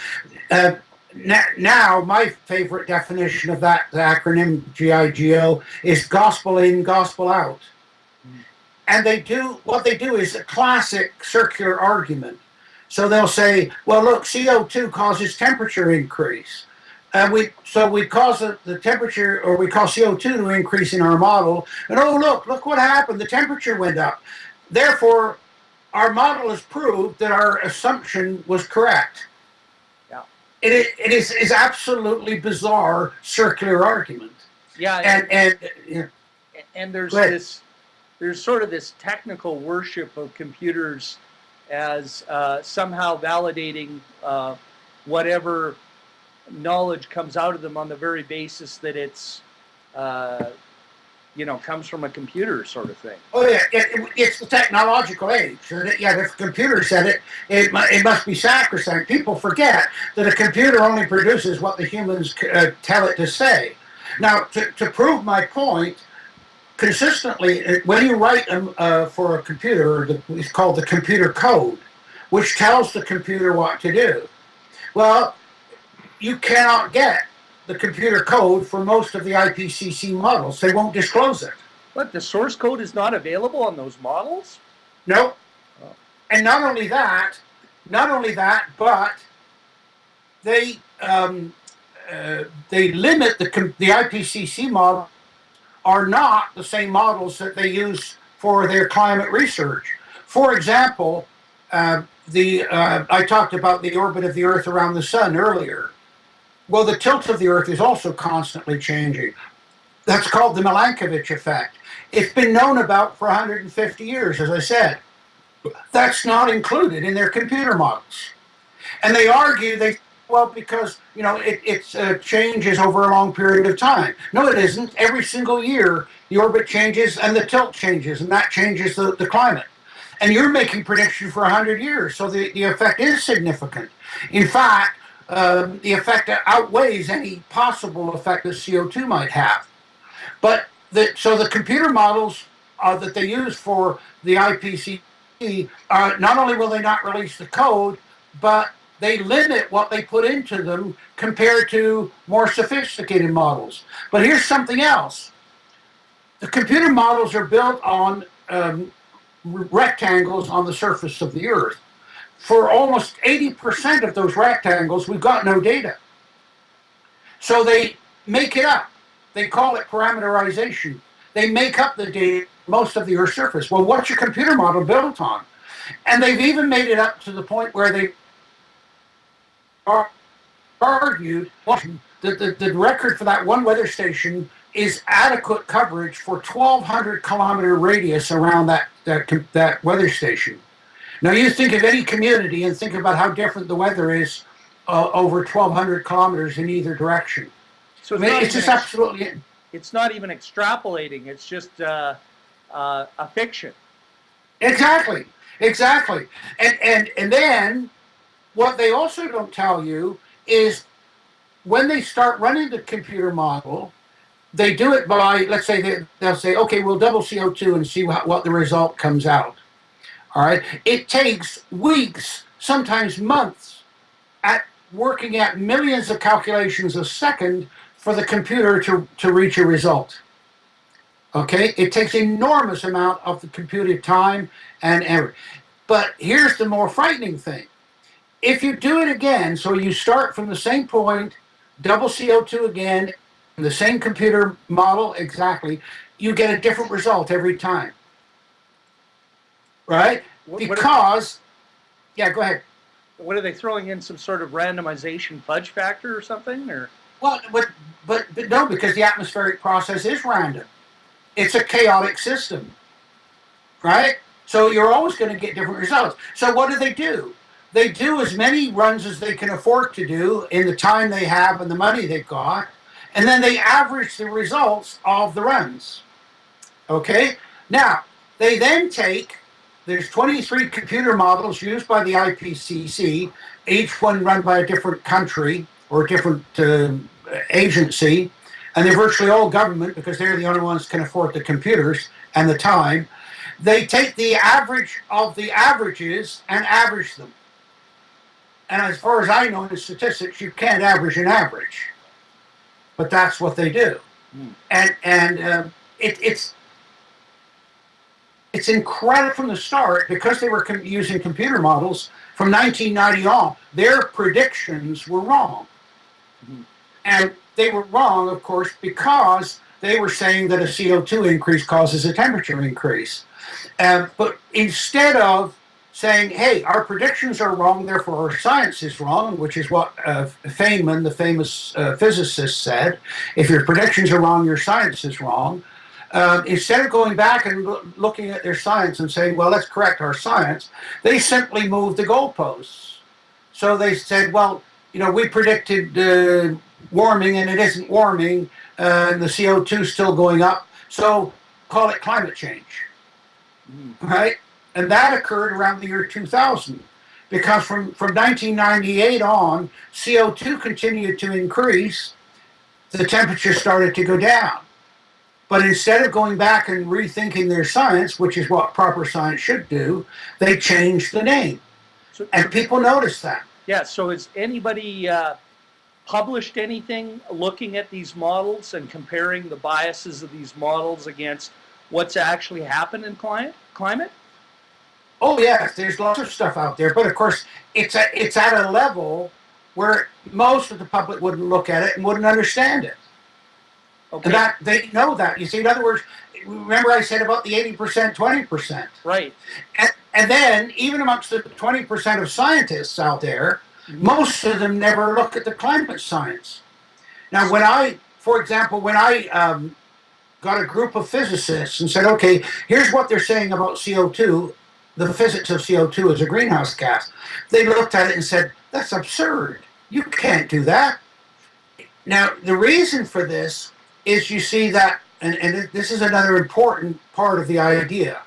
Now, my favorite definition of that, the acronym GIGO, is gospel in, gospel out. And what they do is a classic circular argument. So they'll say, well, look, CO2 causes temperature increase. We cause the temperature, or we cause CO2 to increase in our model. And oh, look what happened. The temperature went up. Therefore, our model has proved that our assumption was correct. Yeah. It is absolutely bizarre circular argument. Yeah. And there's sort of this technical worship of computers as somehow validating whatever knowledge comes out of them on the very basis that it's, comes from a computer sort of thing. Oh yeah, it's the technological age. Yeah, if a computer said it must be sacrosanct. People forget that a computer only produces what the humans tell it to say. Now, to prove my point, consistently, when you write for a computer, it's called the computer code, which tells the computer what to do. Well, you cannot get the computer code for most of the IPCC models. They won't disclose it. But the source code is not available on those models? No. Oh. And not only that, but they limit the IPCC model are not the same models that they use for their climate research. For example, I talked about the orbit of the Earth around the Sun earlier. Well, the tilt of the Earth is also constantly changing. That's called the Milankovitch effect. It's been known about for 150 years, as I said. That's not included in their computer models. And they argue, because, it changes over a long period of time. No, it isn't. Every single year, the orbit changes and the tilt changes, and that changes the climate. And you're making prediction for 100 years, so the effect is significant. In fact, the effect outweighs any possible effect that CO2 might have. But so the computer models that they use for the IPCC, not only will they not release the code, but they limit what they put into them compared to more sophisticated models. But here's something else. The computer models are built on rectangles on the surface of the Earth. For almost 80% of those rectangles, we've got no data. So they make it up. They call it parameterization. They make up the data, most of the Earth's surface. Well, what's your computer model built on? And they've even made it up to the point where they argued that the record for that one weather station is adequate coverage for 1,200 kilometer radius around that weather station. Now you think of any community and think about how different the weather is over 1,200 kilometers in either direction. So it's just absolutely. It's not even extrapolating. It's just a fiction. Exactly. And then what they also don't tell you is when they start running the computer model, they do it by, let's say they'll say, okay, we'll double CO2 and see what the result comes out. All right. It takes weeks, sometimes months, at working at millions of calculations a second for the computer to reach a result. Okay. It takes enormous amount of the computed time and error. But here's the more frightening thing. if you do it again, so you start from the same point, double CO2 again, the same computer model exactly, you get a different result every time. Right? Because, yeah, go ahead. What are they throwing in, some sort of randomization fudge factor or something? Or well, but no, because the atmospheric process is random. It's a chaotic system, right? So you're always going to get different results. So what do? They do as many runs as they can afford to do in the time they have and the money they've got, and then they average the results of the runs. Okay? Now, they then take, there's 23 computer models used by the IPCC, each one run by a different country or a different agency, and they're virtually all government because they're the only ones who can afford the computers and the time. They take the average of the averages and average them. And as far as I know in statistics, you can't average an average. But that's what they do. And it's incredible from the start, because they were using computer models from 1990 on, their predictions were wrong. And they were wrong, of course, because they were saying that a CO2 increase causes a temperature increase. But instead of saying, hey, our predictions are wrong, therefore our science is wrong, which is what Feynman, the famous physicist, said, if your predictions are wrong, your science is wrong. Instead of going back and looking at their science and saying, well, let's correct our science, they simply moved the goalposts. So they said, well, we predicted warming and it isn't warming, and the CO2 is still going up, so call it climate change. Right? And that occurred around the year 2000, because from 1998 on, CO2 continued to increase, the temperature started to go down. But instead of going back and rethinking their science, which is what proper science should do, they changed the name. And people noticed that. Yeah, so has anybody published anything looking at these models and comparing the biases of these models against what's actually happened in climate? Oh, yes, there's lots of stuff out there. But, of course, it's at a level where most of the public wouldn't look at it and wouldn't understand it. Okay. And that, they know that. You see, in other words, remember I said about the 80%, 20%. Right. And then, even amongst the 20% of scientists out there, most of them never look at the climate science. Now, for example, when I got a group of physicists and said, okay, here's what they're saying about CO2, the physics of CO2 as a greenhouse gas, they looked at it and said, that's absurd. You can't do that. Now, the reason for this is, you see that, and this is another important part of the idea,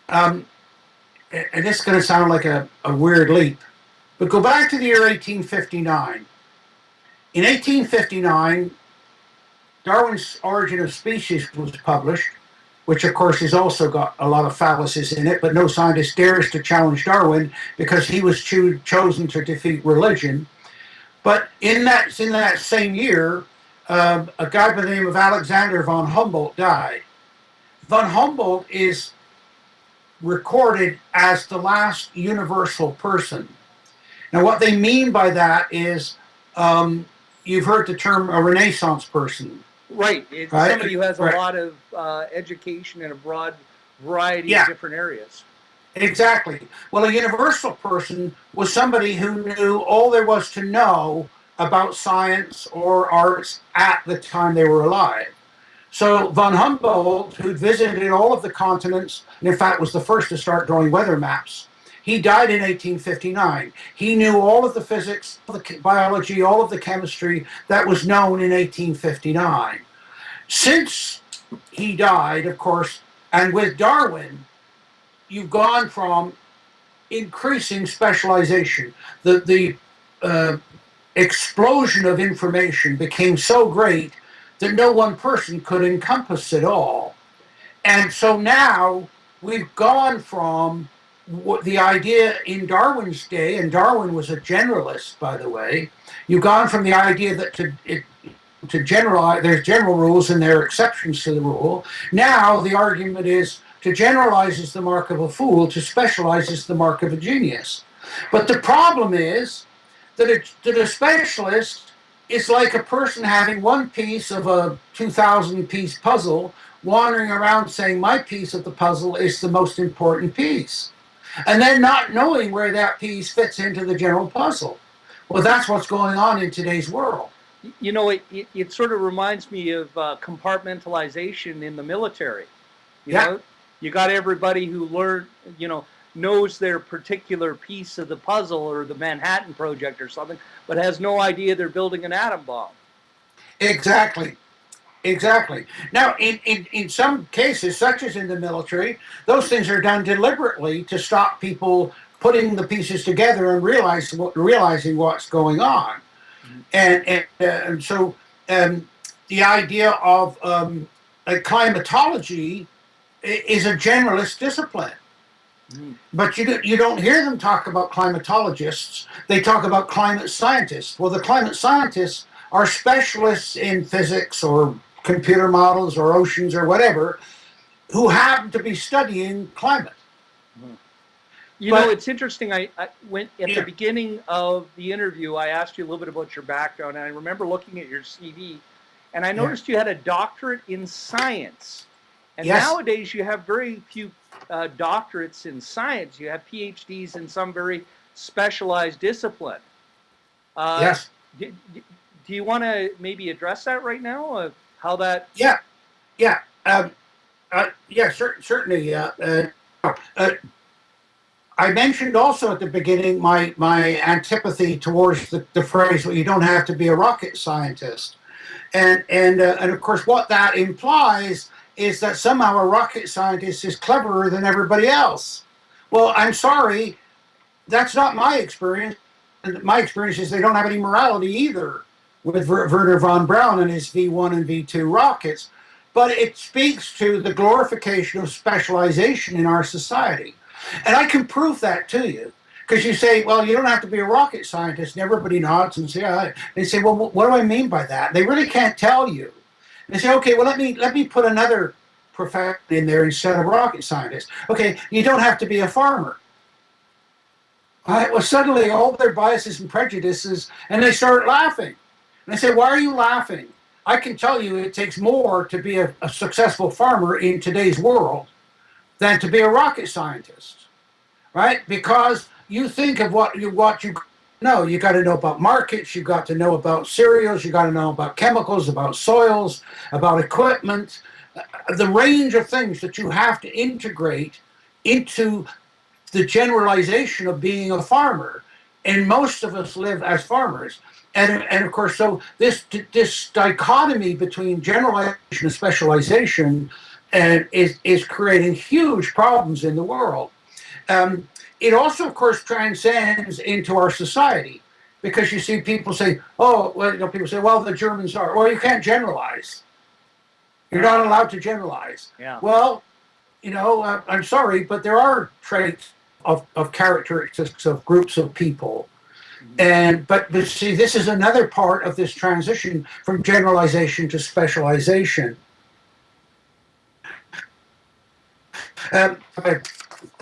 and this is going to sound like a weird leap, but go back to the year 1859. In 1859, Darwin's Origin of Species was published, which of course has also got a lot of fallacies in it, but no scientist dares to challenge Darwin because he was chosen to defeat religion. But in that same year, a guy by the name of Alexander von Humboldt died. Von Humboldt is recorded as the last universal person. Now, what they mean by that is, you've heard the term a Renaissance person. Right. It's right? Somebody who has a lot of education in a broad variety of different areas. Exactly. Well, a universal person was somebody who knew all there was to know about science or arts at the time they were alive. So von Humboldt, who visited all of the continents, and in fact was the first to start drawing weather maps, he died in 1859. He knew all of the physics, the biology, all of the chemistry that was known in 1859. Since he died, of course, and with Darwin, you've gone from increasing specialization. The explosion of information became so great that no one person could encompass it all. And so now we've gone from the idea in Darwin's day, and Darwin was a generalist, by the way, you've gone from the idea that to generalize, there's general rules and there are exceptions to the rule. Now the argument is to generalize is the mark of a fool, to specialize is the mark of a genius. But the problem is that a specialist is like a person having one piece of a 2,000 piece puzzle, wandering around saying, my piece of the puzzle is the most important piece, and then not knowing where that piece fits into the general puzzle. Well, that's what's going on in today's world. You know, it sort of reminds me of compartmentalization in the military. You know, you got everybody who knows their particular piece of the puzzle or the Manhattan Project or something, but has no idea they're building an atom bomb. Exactly. Now, in some cases, such as in the military, those things are done deliberately to stop people putting the pieces together and realizing what's going on. And so the idea of climatology is a generalist discipline. But you don't hear them talk about climatologists. They talk about climate scientists. Well, the climate scientists are specialists in physics or computer models or oceans or whatever, who happen to be studying climate. You know, it's interesting. I went at the beginning of the interview. I asked you a little bit about your background, and I remember looking at your CV, and I noticed you had a doctorate in science. And nowadays, you have very few doctorates in science. You have PhDs in some very specialized discipline. Yes. Do you want to maybe address that right now? How that? Certainly. I mentioned also at the beginning my antipathy towards the phrase, well, you don't have to be a rocket scientist. And of course, what that implies is that somehow a rocket scientist is cleverer than everybody else. Well, I'm sorry, that's not my experience. My experience is they don't have any morality either with Wernher von Braun and his V1 and V2 rockets. But it speaks to the glorification of specialization in our society. And I can prove that to you. Because you say, well, you don't have to be a rocket scientist, and everybody nods and say, they say, well, what do I mean by that? They really can't tell you. They say, okay, well, let me put another profession in there instead of rocket scientist. Okay, you don't have to be a farmer. All right, well, suddenly all their biases and prejudices, and they start laughing. And I say, why are you laughing? I can tell you it takes more to be a successful farmer in today's world than to be a rocket scientist, right? Because you think of what you know. You got to know about markets. You got to know about cereals. You got to know about chemicals, about soils, about equipment, the range of things that you have to integrate into the generalization of being a farmer. And most of us live as farmers. And of course, so this dichotomy between generalization and specialization is creating huge problems in the world. It also, of course, transcends into our society, because you see people say, people say, well, the Germans are, well, you can't generalize. You're not allowed to generalize. Yeah. Well, I'm sorry, but there are traits of characteristics of groups of people. But see, this is another part of this transition from generalization to specialization.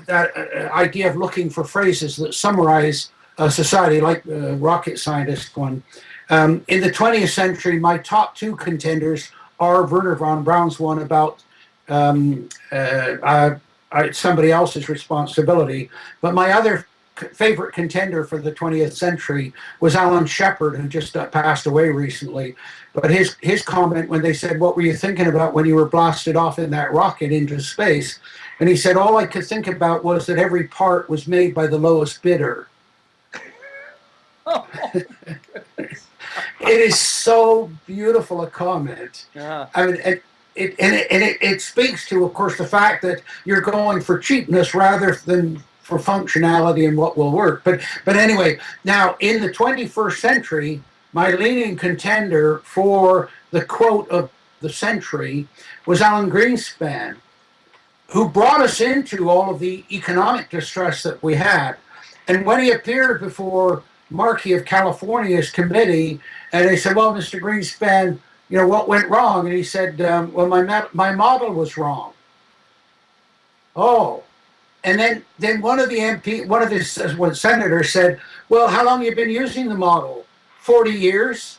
That idea of looking for phrases that summarize a society, like the rocket scientist one. In the 20th century, my top two contenders are Wernher von Braun's one about somebody else's responsibility, but my other favorite contender for the 20th century was Alan Shepard, who just passed away recently. But his comment when they said, what were you thinking about when you were blasted off in that rocket into space? And he said, all I could think about was that every part was made by the lowest bidder. It is so beautiful a comment. Yeah. I mean, it speaks to, of course, the fact that you're going for cheapness rather than for functionality and what will work. But anyway, now in the 21st century, my leading contender for the quote of the century was Alan Greenspan, who brought us into all of the economic distress that we had. And when he appeared before Markey of California's committee, and they said, well, Mr. Greenspan, what went wrong? And he said, well, my model was wrong. Oh, then one of the senators said, "Well, how long have you been using the model? 40 years."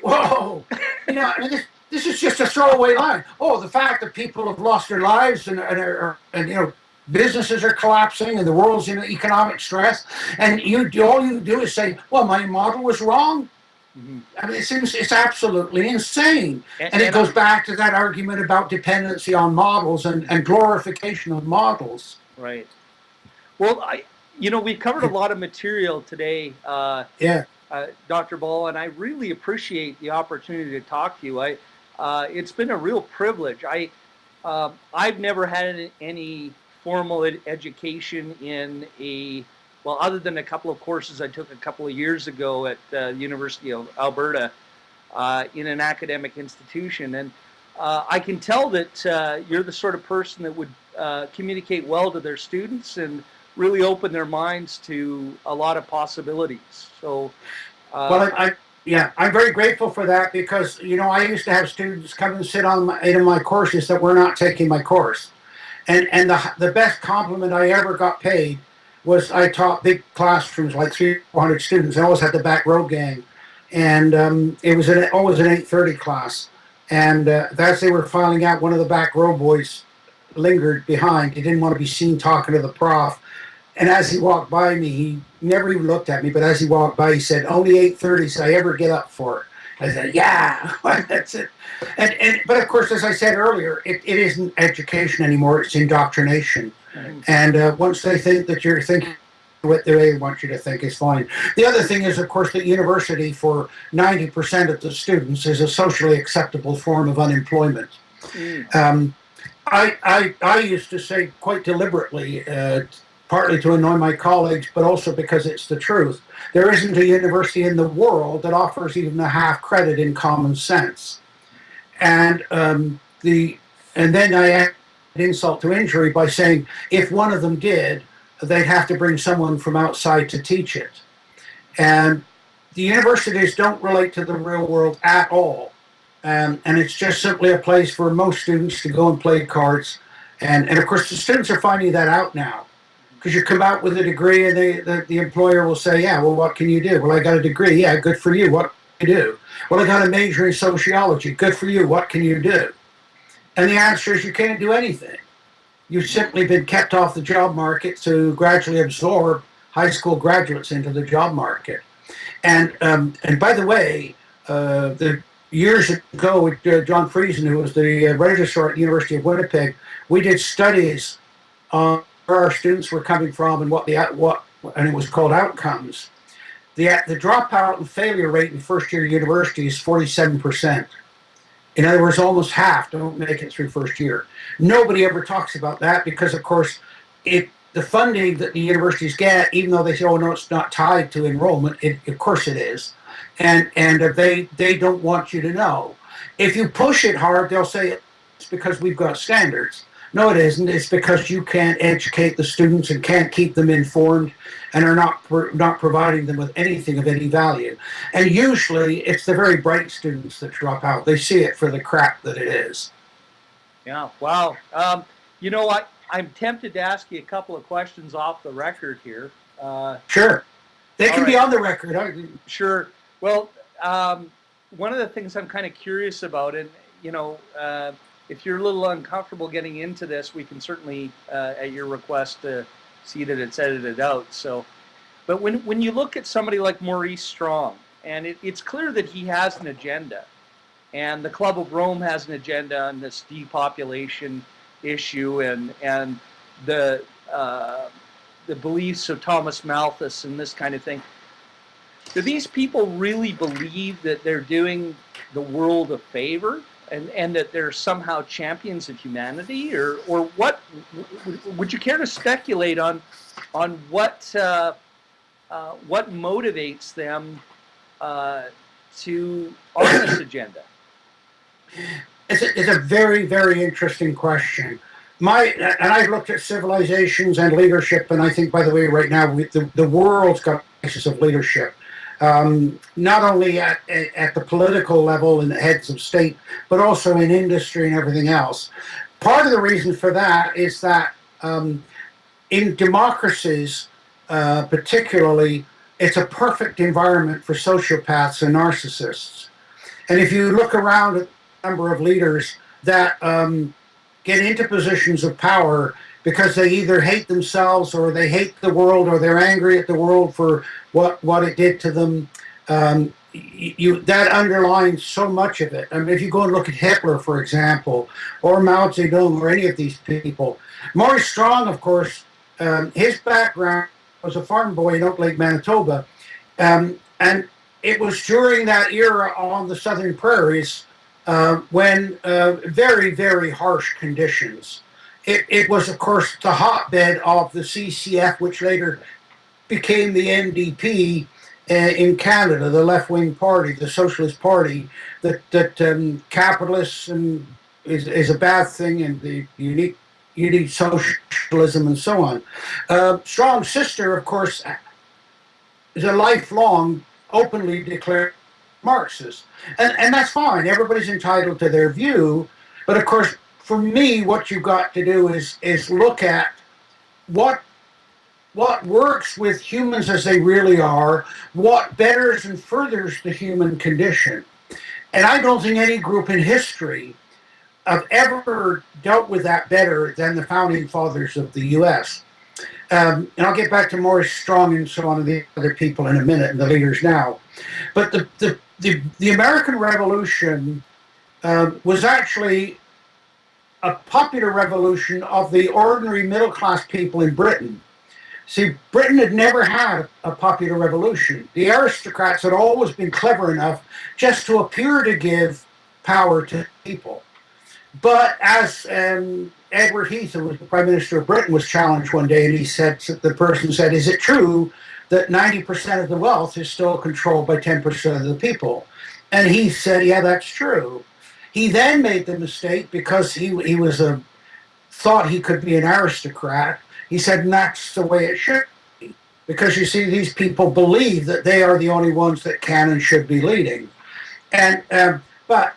Whoa, I mean, this is just a throwaway line. Oh, the fact that people have lost their lives and businesses are collapsing and the world's in economic stress, and all you do is say, "Well, my model was wrong." Mm-hmm. I mean, it's absolutely insane, and it and goes back to that argument about dependency on models and glorification of models. Right. Well, we've covered a lot of material today. Yeah. Dr. Ball, and I really appreciate the opportunity to talk to you. It's been a real privilege. I've never had any formal education in other than a couple of courses I took a couple of years ago at the University of Alberta in an academic institution. And I can tell that you're the sort of person that would communicate well to their students and really open their minds to a lot of possibilities. So, well, I'm very grateful for that because I used to have students come and sit on my courses that were not taking my course, and the best compliment I ever got paid was I taught big classrooms like 300 students. I always had the back row gang, and it was always an 8:30 class, and as they were filing out, one of the back row boys lingered behind. He didn't want to be seen talking to the prof. And as he walked by me, he never even looked at me, but as he walked by, he said, "Only 8:30s I ever get up for." I said, "Yeah, that's it." But of course, as I said earlier, it isn't education anymore, it's indoctrination. Mm-hmm. And once they think that you're thinking what they want you to think is fine. The other thing is, of course, that university for 90% of the students is a socially acceptable form of unemployment. Mm. I used to say quite deliberately, partly to annoy my colleagues, but also because it's the truth. There isn't a university in the world that offers even a half credit in common sense. And then I add insult to injury by saying if one of them did, they'd have to bring someone from outside to teach it. And the universities don't relate to the real world at all. And it's just simply a place for most students to go and play cards. And of course, the students are finding that out now. Because you come out with a degree and the employer will say, "Yeah, well, what can you do?" "Well, I got a degree." "Yeah, good for you. What can you do?" "Well, I got a major in sociology." "Good for you. What can you do?" And the answer is you can't do anything. You've simply been kept off the job market to gradually absorb high school graduates into the job market. And by the way, years ago with John Friesen, who was the registrar at the University of Winnipeg, we did studies on where our students were coming from and and it was called outcomes. The dropout and failure rate in first-year university is 47%. In other words, almost half don't make it through first year. Nobody ever talks about that because, of course, the funding that the universities get, even though they say, "Oh no, it's not tied to enrollment," of course it is, and they don't want you to know. If you push it hard, they'll say it's because we've got standards. No, it isn't. It's because you can't educate the students and can't keep them informed and are not providing them with anything of any value. And usually it's the very bright students that drop out. They see it for the crap that it is. Yeah, wow. I'm tempted to ask you a couple of questions off the record here. Sure. They can be on the record. Sure. Well, one of the things I'm kind of curious about, and, if you're a little uncomfortable getting into this, we can certainly, at your request, see that it's edited out. So, but when you look at somebody like Maurice Strong, and it's clear that he has an agenda, and the Club of Rome has an agenda on this depopulation issue, and the beliefs of Thomas Malthus and this kind of thing. Do these people really believe that they're doing the world a favor? And that they're somehow champions of humanity, or what? Would you care to speculate on what motivates them to on this agenda? It's a very, very interesting question. And I've looked at civilizations and leadership, and I think, by the way, right now the world's got a crisis of leadership. Not only at the political level and the heads of state, but also in industry and everything else. Part of the reason for that is that in democracies, particularly, it's a perfect environment for sociopaths and narcissists. And if you look around at the number of leaders that get into positions of power because they either hate themselves or they hate the world or they're angry at the world for what it did to them, that underlines so much of it. I mean, if you go and look at Hitler, for example, or Mao Zedong, or any of these people, Maurice Strong, of course, his background was a farm boy in Oak Lake, Manitoba, and it was during that era on the southern prairies when very, very harsh conditions. It was, of course, the hotbed of the CCF, which later became the NDP in Canada, the left-wing party, the Socialist Party, that capitalists is a bad thing, and you need socialism and so on. Strong's sister, of course, is a lifelong, openly declared Marxist. And that's fine. Everybody's entitled to their view. But of course, for me, what you've got to do is look at what works with humans as they really are, what betters and furthers the human condition. And I don't think any group in history have ever dealt with that better than the founding fathers of the U.S. And I'll get back to Maurice Strong and so on and the other people in a minute, and the leaders now. But the American Revolution was actually a popular revolution of the ordinary middle-class people in Britain. See, Britain had never had a popular revolution. The aristocrats had always been clever enough just to appear to give power to people. But as Edward Heath, who was the Prime Minister of Britain, was challenged one day, and the person said, is it true that 90% of the wealth is still controlled by 10% of the people? And he said, yeah, that's true. He then made the mistake, because he thought he could be an aristocrat. He said, and that's the way it should be. Because you see, these people believe that they are the only ones that can and should be leading. But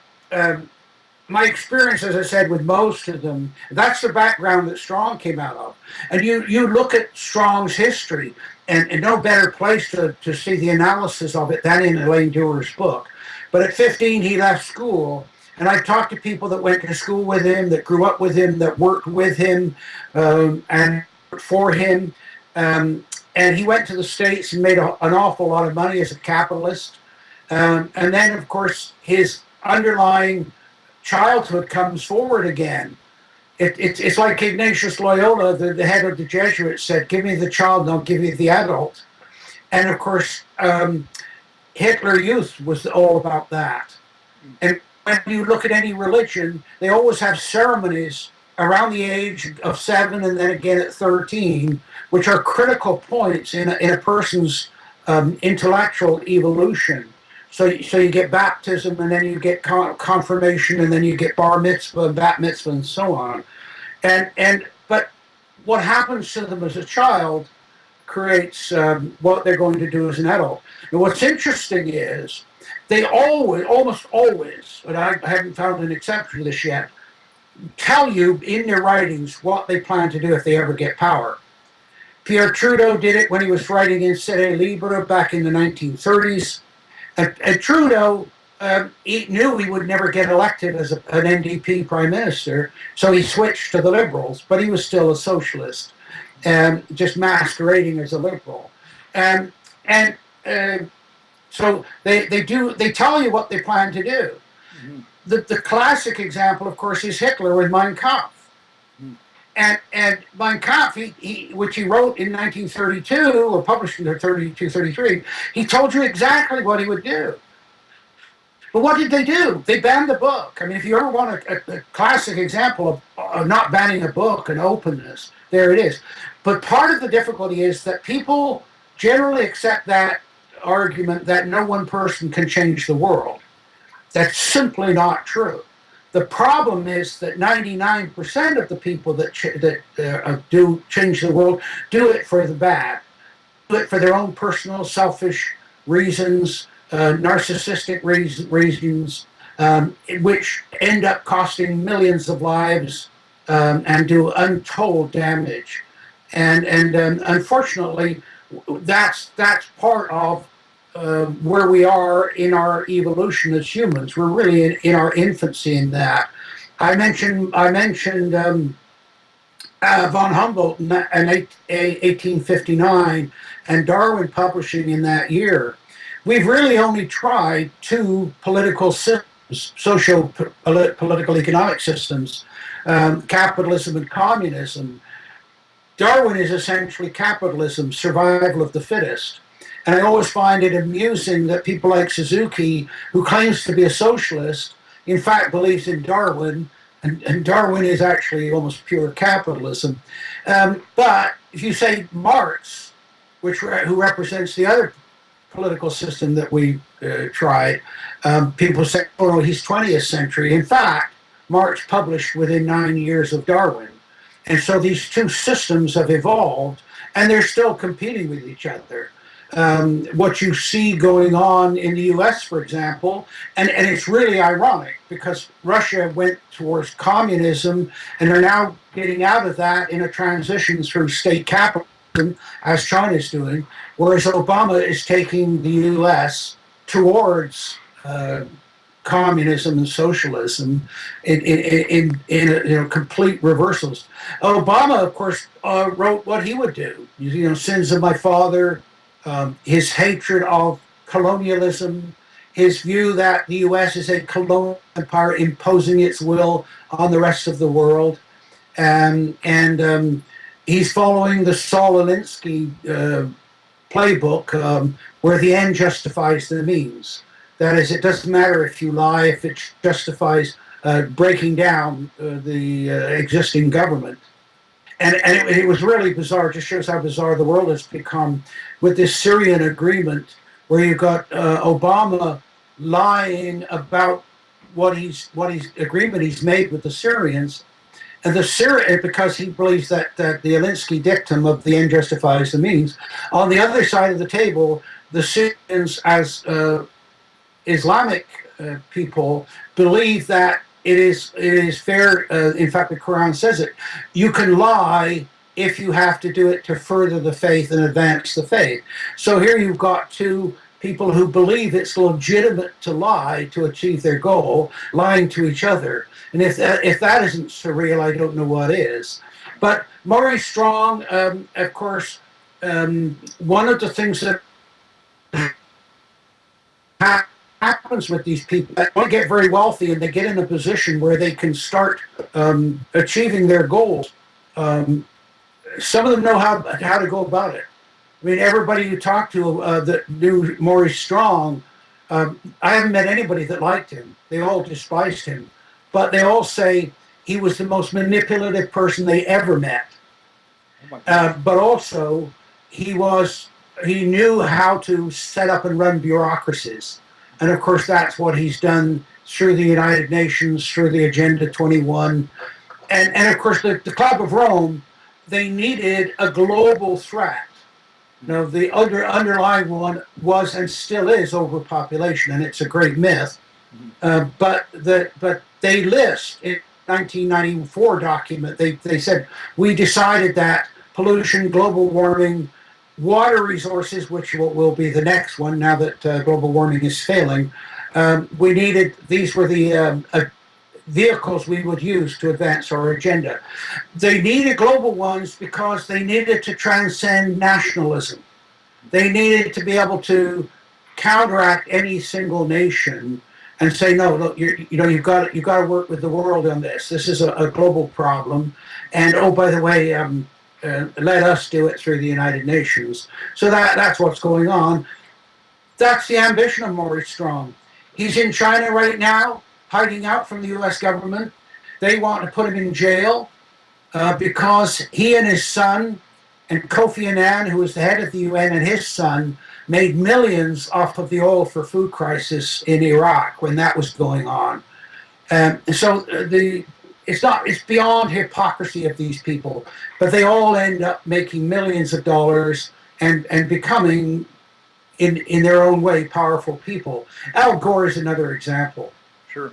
my experience, as I said, with most of them, that's the background that Strong came out of. And you look at Strong's history, and no better place to see the analysis of it than in Elaine Dewar's book. But at 15, he left school. And I've talked to people that went to school with him, that grew up with him, that worked with him, and for him. And he went to the States and made an awful lot of money as a capitalist. And then, of course, his underlying childhood comes forward again. It's like Ignatius Loyola, the head of the Jesuits, said, give me the child and I'll give you the adult. And of course, Hitler Youth was all about that. And when you look at any religion, they always have ceremonies around the age of 7 and then again at 13, which are critical points in a person's intellectual evolution. So you get baptism, and then you get confirmation, and then you get bar mitzvah, bat mitzvah, and so on. But what happens to them as a child creates what they're going to do as an adult. And what's interesting is they almost always, and I haven't found an exception to this yet, tell you in their writings what they plan to do if they ever get power. Pierre Trudeau did it when he was writing in Cité Libre back in the 1930s. And Trudeau, he knew he would never get elected as an NDP prime minister, so he switched to the Liberals, but he was still a socialist, just masquerading as a liberal. So they tell you what they plan to do. Mm-hmm. The classic example, of course, is Hitler with Mein Kampf. Mm-hmm. And Mein Kampf, which he wrote in 1932, or published in 32, 33, he told you exactly what he would do. But what did they do? They banned the book. I mean, if you ever want a classic example of not banning a book and openness, there it is. But part of the difficulty is that people generally accept that argument that no one person can change the world. That's simply not true. The problem is that 99% of the people that do change the world do it for the bad, do it for their own personal, selfish reasons, narcissistic reasons, which end up costing millions of lives and do untold damage. And unfortunately, that's part of where we are in our evolution as humans. We're really in our infancy in that. I mentioned von Humboldt in 1859 and Darwin publishing in that year. We've really only tried two political systems, political economic systems, capitalism and communism. Darwin is essentially capitalism, survival of the fittest. And I always find it amusing that people like Suzuki, who claims to be a socialist, in fact believes in Darwin, and Darwin is actually almost pure capitalism. But if you say Marx, who represents the other political system that we tried, people say, oh no, he's 20th century. In fact, Marx published within 9 years of Darwin. And so these two systems have evolved, and they're still competing with each other. What you see going on in the US, for example, and it's really ironic because Russia went towards communism and they're now getting out of that in a transition through state capitalism, as China's doing, whereas Obama is taking the US towards communism and socialism in complete reversals. Obama, of course, wrote what he would do. Sins of my father, his hatred of colonialism, his view that the U.S. is a colonial empire imposing its will on the rest of the world, and he's following the Saul Alinsky playbook, where the end justifies the means. That is, it doesn't matter if you lie, if it justifies breaking down the existing government. And it was really bizarre. It just shows how bizarre the world has become with this Syrian agreement, where you've got Obama lying about what agreement he's made with the Syrians, and because he believes that the Alinsky dictum of the end justifies the means. On the other side of the table, the Syrians, as Islamic people, believe that it is fair. In fact, the Quran says it. You can lie if you have to do it to further the faith and advance the faith. So here you've got two people who believe it's legitimate to lie to achieve their goal, lying to each other. And if that isn't surreal, I don't know what is. But Maurice Strong, of course, one of the things that happens with these people, they get very wealthy and they get in a position where they can start achieving their goals. Some of them know how to go about it. I mean, everybody you talk to that knew Maurice Strong, I haven't met anybody that liked him. They all despised him. But they all say he was the most manipulative person they ever met. But also, he knew how to set up and run bureaucracies. And of course, that's what he's done through the United Nations, through the Agenda 21. And of course, the Club of Rome, they needed a global threat. The underlying one was and still is overpopulation, and it's a great myth. But they list in 1994 document, they said, we decided that pollution, global warming, water resources, which will be the next one now that global warming is failing, these were the vehicles we would use to advance our agenda. They needed global ones because they needed to transcend nationalism. They needed to be able to counteract any single nation and say, no, look, you've got to work with the world on this. This is a global problem, and oh, by the way, let us do it through the United Nations. So that's what's going on. That's the ambition of Maurice Strong. He's in China right now, hiding out from the U.S. government. They want to put him in jail because he and his son, and Kofi Annan, who is the head of the UN, and his son made millions off of the oil for food crisis in Iraq when that was going on. So it's beyond hypocrisy of these people, but they all end up making millions of dollars and becoming, in their own way, powerful people. Al Gore is another example. Sure.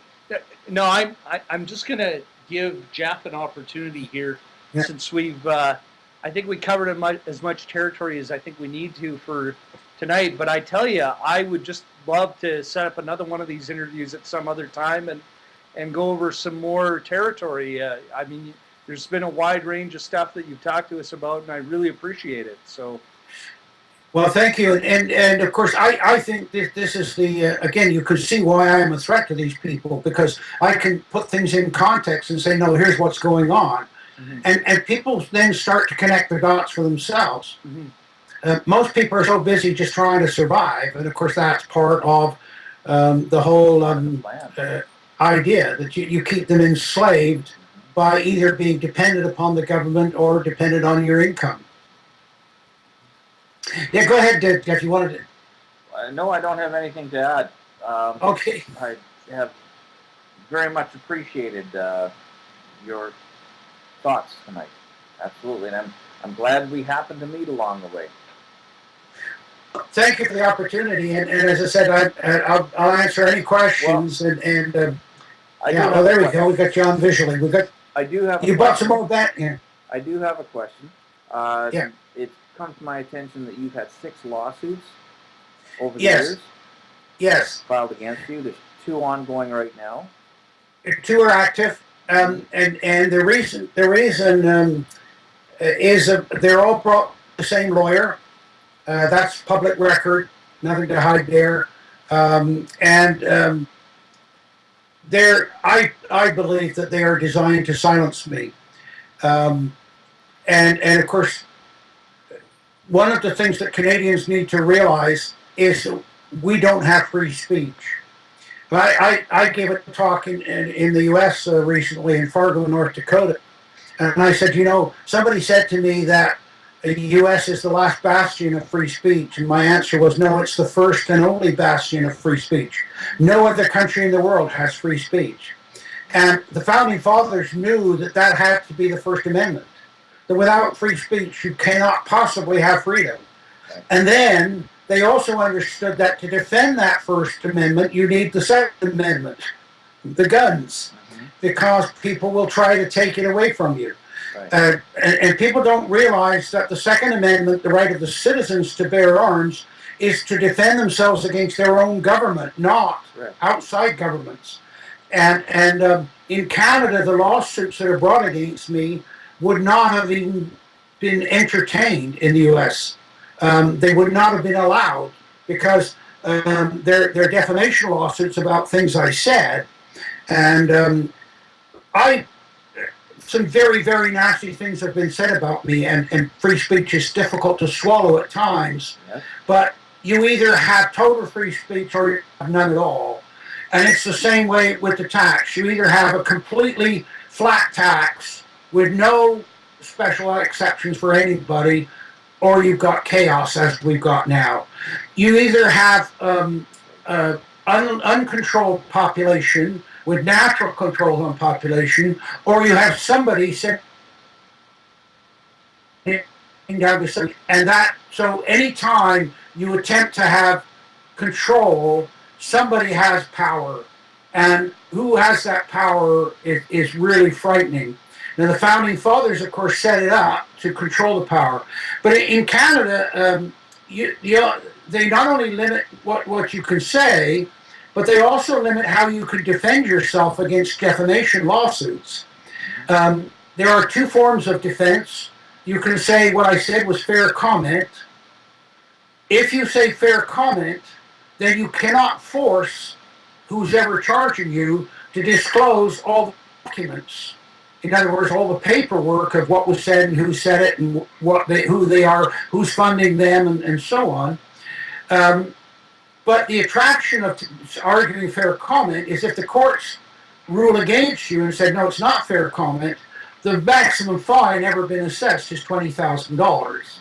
No, I'm just going to give Jeff an opportunity here, since we've I think we covered as much territory as I think we need to for tonight. But I tell you, I would just love to set up another one of these interviews at some other time and go over some more territory. I mean, there's been a wide range of stuff that you've talked to us about, and I really appreciate it. So. Well, thank you. And of course, I think this is the, again, you can see why I am a threat to these people, because I can put things in context and say, no, here's what's going on. Mm-hmm. And people then start to connect the dots for themselves. Mm-hmm. Most people are so busy just trying to survive. And of course, that's part of the whole idea that you keep them enslaved by either being dependent upon the government or dependent on your income. Yeah, go ahead, Jeff, if you wanted to. No, I don't have anything to add. Okay. I have very much appreciated your thoughts tonight. Absolutely. And I'm glad we happened to meet along the way. Thank you for the opportunity. And as I said, I'll answer any questions. Well, there we go. We got you on visually. I do have. You brought some more back. Yeah. I do have a question. Yeah. It's come to my attention that you've had 6 lawsuits over the years. Yes. Filed against you. There's 2 ongoing right now. 2 are active, and the reason is they're all brought the same lawyer. That's public record. Nothing to hide there. I believe that they are designed to silence me, and of course. One of the things that Canadians need to realize is we don't have free speech. I gave a talk in the U.S. Recently in Fargo, North Dakota, and I said, somebody said to me that the U.S. is the last bastion of free speech, and my answer was, no, it's the first and only bastion of free speech. No other country in the world has free speech. And the Founding Fathers knew that had to be the First Amendment. That without free speech, you cannot possibly have freedom. And then they also understood that to defend that First Amendment, you need the Second Amendment, the guns, because people will try to take it away from you. Right. And people don't realize that the Second Amendment, the right of the citizens to bear arms, is to defend themselves against their own government, not outside governments. And in Canada, the lawsuits that are brought against me would not have even been entertained in the U.S. They would not have been allowed because they're defamation lawsuits about things I said. And some very, very nasty things have been said about me, and free speech is difficult to swallow at times. Yes. But you either have total free speech or you have none at all. And it's the same way with the tax. You either have a completely flat tax with no special exceptions for anybody, or you've got chaos as we've got now. You either have uncontrolled population with natural control on population, or you have somebody sitting down the city. And so anytime you attempt to have control, somebody has power. And who has that power is really frightening. Now, the Founding Fathers, of course, set it up to control the power. But in Canada, they not only limit what you can say, but they also limit how you can defend yourself against defamation lawsuits. There are 2 forms of defense. You can say what I said was fair comment. If you say fair comment, then you cannot force who's ever charging you to disclose all the documents. In other words, all the paperwork of what was said and who said it and who they are, who's funding them, and so on. But the attraction of arguing fair comment is if the courts rule against you and said, no, it's not fair comment, the maximum fine ever been assessed is $20,000.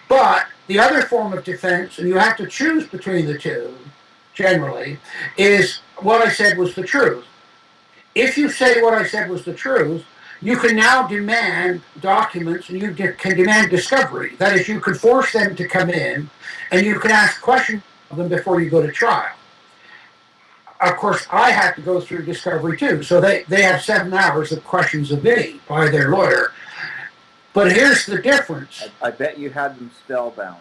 But the other form of defense, and you have to choose between the 2, generally, is what I said was the truth. If you say what I said was the truth, you can now demand documents and you can demand discovery. That is, you can force them to come in and you can ask questions of them before you go to trial. Of course, I have to go through discovery too. So they have 7 hours of questions of me by their lawyer. But here's the difference. I bet you had them spellbound.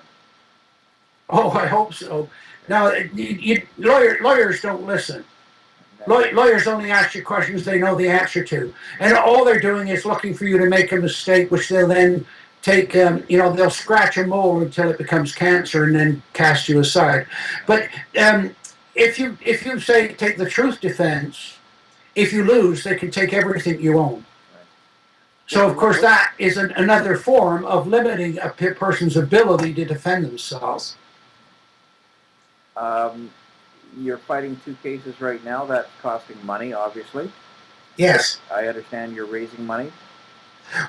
Oh, I hope so. Now, lawyers don't listen. Lawyers only ask you questions they know the answer to. And all they're doing is looking for you to make a mistake, which they'll then take, they'll scratch a mole until it becomes cancer and then cast you aside. But if you say take the truth defense, if you lose, they can take everything you own. So, of course, that is another form of limiting a person's ability to defend themselves. You're fighting 2 cases right now. That's costing money, obviously. Yes. I understand you're raising money.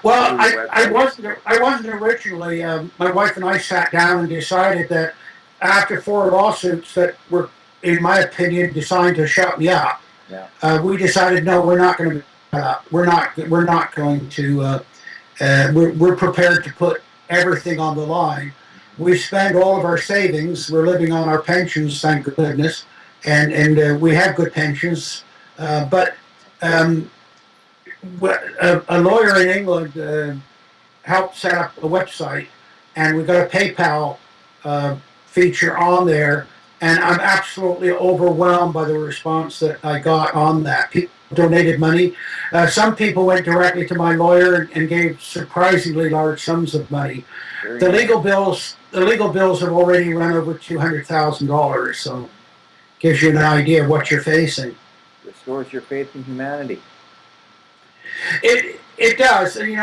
Well, I wasn't originally. My wife and I sat down and decided that after 4 lawsuits that were, in my opinion, designed to shut me up, we decided no, we're not going to. We're not going to. We're prepared to put everything on the line. We spend all of our savings. We're living on our pensions, thank goodness, and we have good pensions. But a lawyer in England helped set up a website, and we got a PayPal feature on there. And I'm absolutely overwhelmed by the response that I got on that. People donated money. Some people went directly to my lawyer and gave surprisingly large sums of money. The legal bills have already run over $200,000. So, gives you an idea of what you're facing. Restores your faith in humanity. It does, and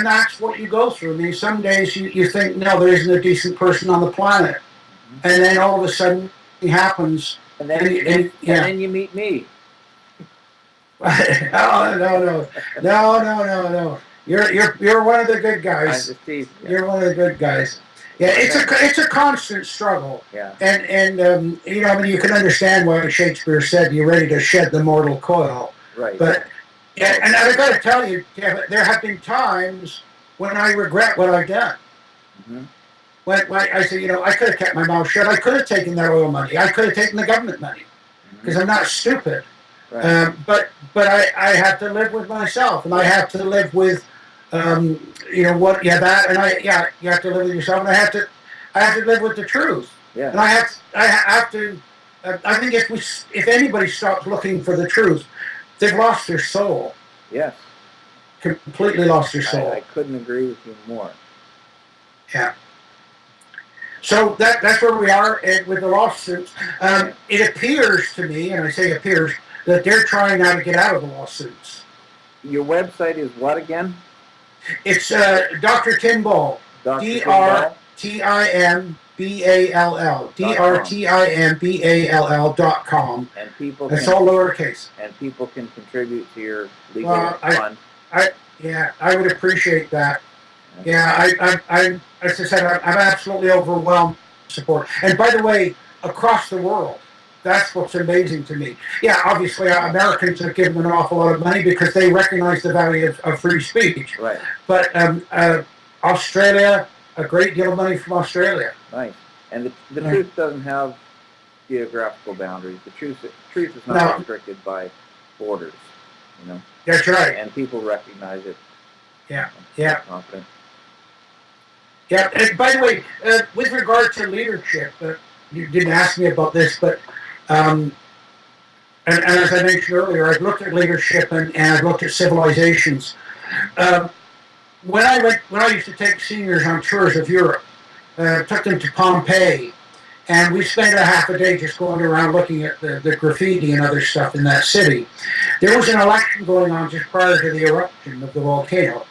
that's what you go through. I mean, some days you think, no, there isn't a decent person on the planet. And then all of a sudden it happens. And then you meet me. No. You're one of the good guys. You're one of the good guys. Yeah, it's a constant struggle. Yeah. And you can understand why Shakespeare said, "You're ready to shed the mortal coil." Right. But yeah, and I got to tell you, there have been times when I regret what I've done. Mm-hmm. When I said, I could have kept my mouth shut. I could have taken their oil money. I could have taken the government money because I'm not stupid. Right. But I have to live with myself, and I have to live with, that, and you have to live with yourself, and I have to live with the truth. Yeah. And I have to. I think if anybody stops looking for the truth, they've lost their soul. Yes. Completely lost their soul. I couldn't agree with you more. Yeah. So that's where we are with the lawsuits. It appears to me, and I say appears, that they're trying now to get out of the lawsuits. Your website is what again? It's Dr. Tim Ball. DrTimball. DrTimball.com. And people. It's all lowercase. And people can contribute to your legal fund. I would appreciate that. Yeah, I as I said, I'm absolutely overwhelmed with support. And by the way, across the world, that's what's amazing to me. Yeah, obviously, Americans have given an awful lot of money because they recognize the value of free speech. Right. But Australia, a great deal of money from Australia. Nice. And the truth doesn't have geographical boundaries. The truth is not restricted by borders. That's right. And people recognize it. Yeah. Confident. Yeah, and by the way, with regard to leadership, you didn't ask me about this, but and as I mentioned earlier, I've looked at leadership and I've looked at civilizations. When I used to take seniors on tours of Europe, took them to Pompeii, and we spent a half a day just going around looking at the graffiti and other stuff in that city. There was an election going on just prior to the eruption of the volcano,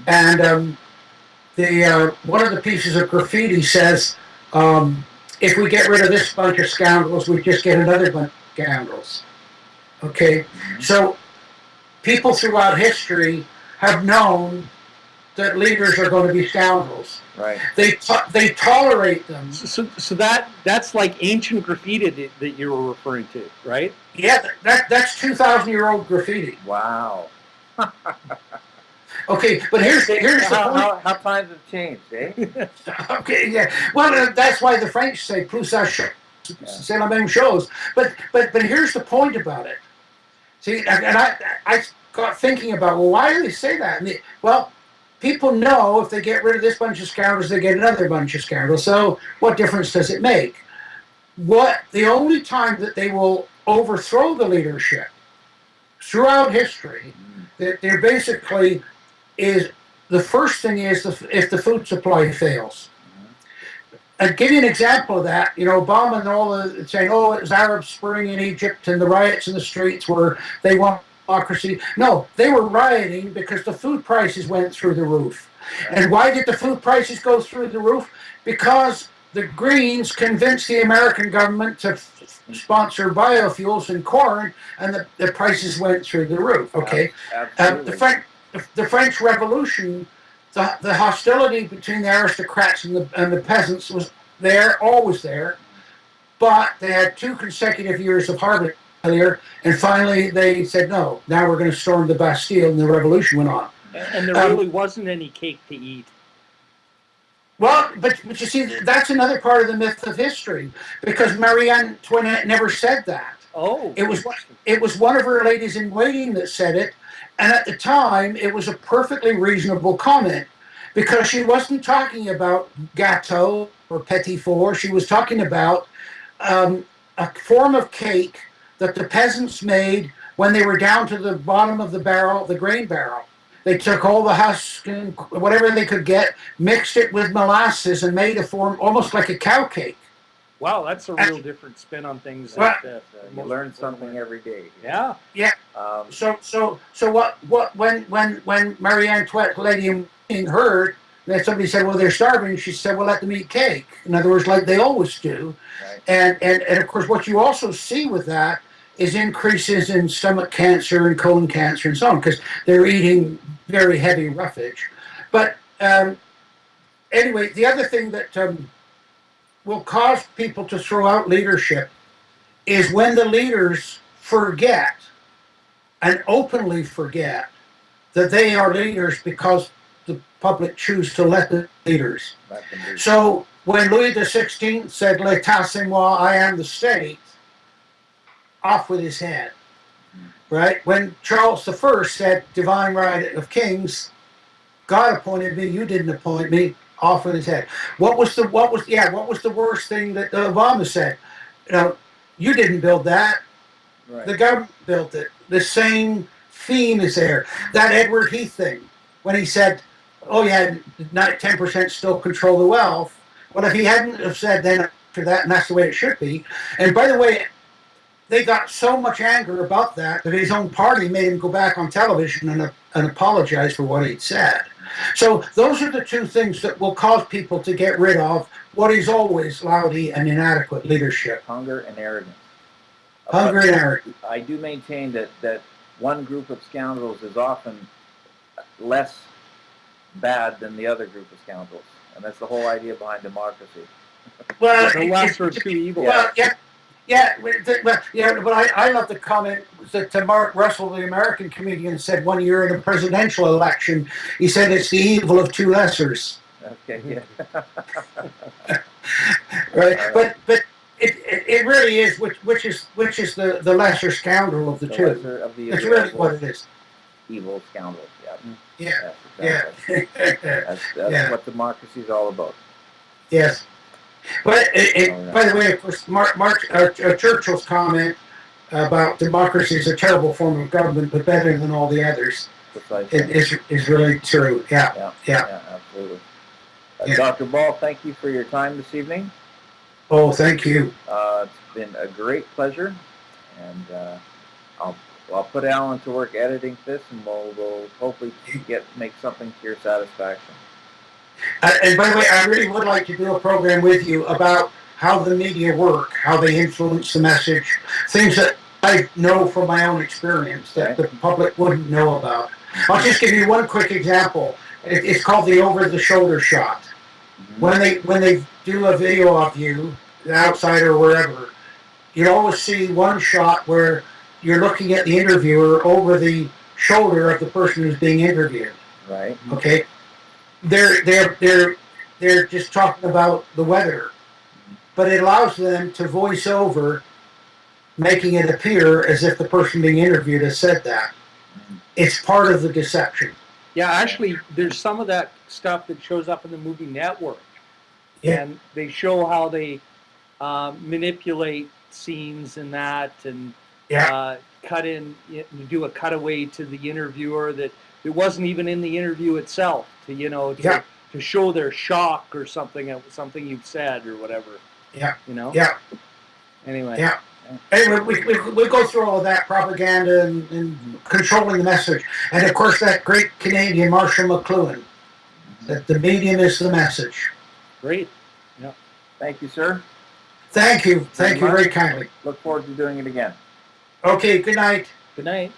and one of the pieces of graffiti says, if we get rid of this bunch of scoundrels, we just get another bunch of scoundrels. Okay? So people throughout history have known that leaders are going to be scoundrels. Right. They tolerate them. So that's like ancient graffiti that you were referring to, right? Yeah, that's 2,000-year-old graffiti. Wow. Okay, but here's the point. How times have changed, eh? Okay, yeah. Well, that's why the French say "plus ça change, c'est la même chose." But here's the point about it. See, and I got thinking about, well, why do they say that? people know if they get rid of this bunch of scoundrels, they get another bunch of scoundrels. So what difference does it make? The only time that they will overthrow the leadership throughout history, that they're basically is the first thing is if the food supply fails. I'll give you an example of that. Obama and all the saying, "Oh, it was Arab Spring in Egypt and the riots in the streets where they want democracy." No, they were rioting because the food prices went through the roof. And why did the food prices go through the roof? Because the Greens convinced the American government to sponsor biofuels and corn, and the prices went through the roof. Okay, the French Revolution, the hostility between the aristocrats and the peasants was there, always there, but they had 2 consecutive years of harvest failure, and finally they said, no, now we're going to storm the Bastille, and the revolution went on. And there really wasn't any cake to eat. Well, but you see, that's another part of the myth of history, because Marie Antoinette never said that. Oh. It was one of her ladies in waiting that said it, and at the time, it was a perfectly reasonable comment, because she wasn't talking about gâteau or petit four. She was talking about a form of cake that the peasants made when they were down to the bottom of the barrel, the grain barrel. They took all the husk and whatever they could get, mixed it with molasses, and made a form almost like a cow cake. Wow, that's a real different spin on things. You learn something every day. Yeah. Yeah. So when Marie Antoinette, Lady in Waiting, heard that somebody said, "Well, they're starving," she said, "Well, let them eat cake." In other words, like they always do. Right. And of course, what you also see with that is increases in stomach cancer and colon cancer and so on, because they're eating very heavy roughage. But anyway, the other thing that will cause people to throw out leadership is when the leaders forget, and openly forget, that they are leaders because the public choose to let the leaders. So when Louis XVI said, "L'État c'est moi, I am the state," off with his head. Right? When Charles I said, "Divine right of kings, God appointed me, you didn't appoint me," off with his head. What was the worst thing that Obama said? You didn't build that. Right. The government built it. The same theme is there. That Edward Heath thing, when he said, "Oh yeah, not 10% still control the wealth." Well, if he hadn't have said then after that, and that's the way it should be. And by the way, they got so much anger about that his own party made him go back on television and apologize for what he'd said. So those are the 2 things that will cause people to get rid of what is always lousy and inadequate leadership. Hunger and arrogance. Hunger and arrogance. I do maintain that one group of scoundrels is often less bad than the other group of scoundrels. And that's the whole idea behind democracy. Well, the lesser of 2 evils. Well, but I love the comment that Mark Russell, the American comedian, said one year in a presidential election. He said it's the evil of 2 lessers. Okay, yeah. Right, but it really is which is the lesser scoundrel of the 2. It's really what it is. Evil scoundrel. Yeah. That's what democracy is all about. Yes. But by the way, of course, Churchill's comment about democracy is a terrible form of government, but better than all the others, is really true. Yeah, absolutely. Dr. Ball, thank you for your time this evening. Oh, thank you. It's been a great pleasure, and I'll put Alan to work editing this, and we'll hopefully make something to your satisfaction. And by the way, I really would like to do a program with you about how the media work, how they influence the message, things that I know from my own experience that the public wouldn't know about. I'll just give you one quick example. It's called the over-the-shoulder shot. Mm-hmm. When they do a video of you, outside or wherever, you always see one shot where you're looking at the interviewer over the shoulder of the person who's being interviewed. Right. Okay. They're just talking about the weather, but it allows them to voice over, making it appear as if the person being interviewed has said that. It's part of the deception. Yeah, actually, there's some of that stuff that shows up in the movie Network. Yeah. And they show how they manipulate scenes and that, and Yeah. cut in, you do a cutaway to the interviewer that it wasn't even in the interview itself, to Yeah. to show their shock or something at something you've said or whatever. Yeah. You know. Yeah. Anyway. Yeah. Anyway, we go through all of that propaganda and controlling the message. And of course, that great Canadian Marshall McLuhan, that the medium is the message. Great. Yeah. Thank you, sir. Thank you. Thank you very kindly. Look forward to doing it again. Okay, good night. Good night.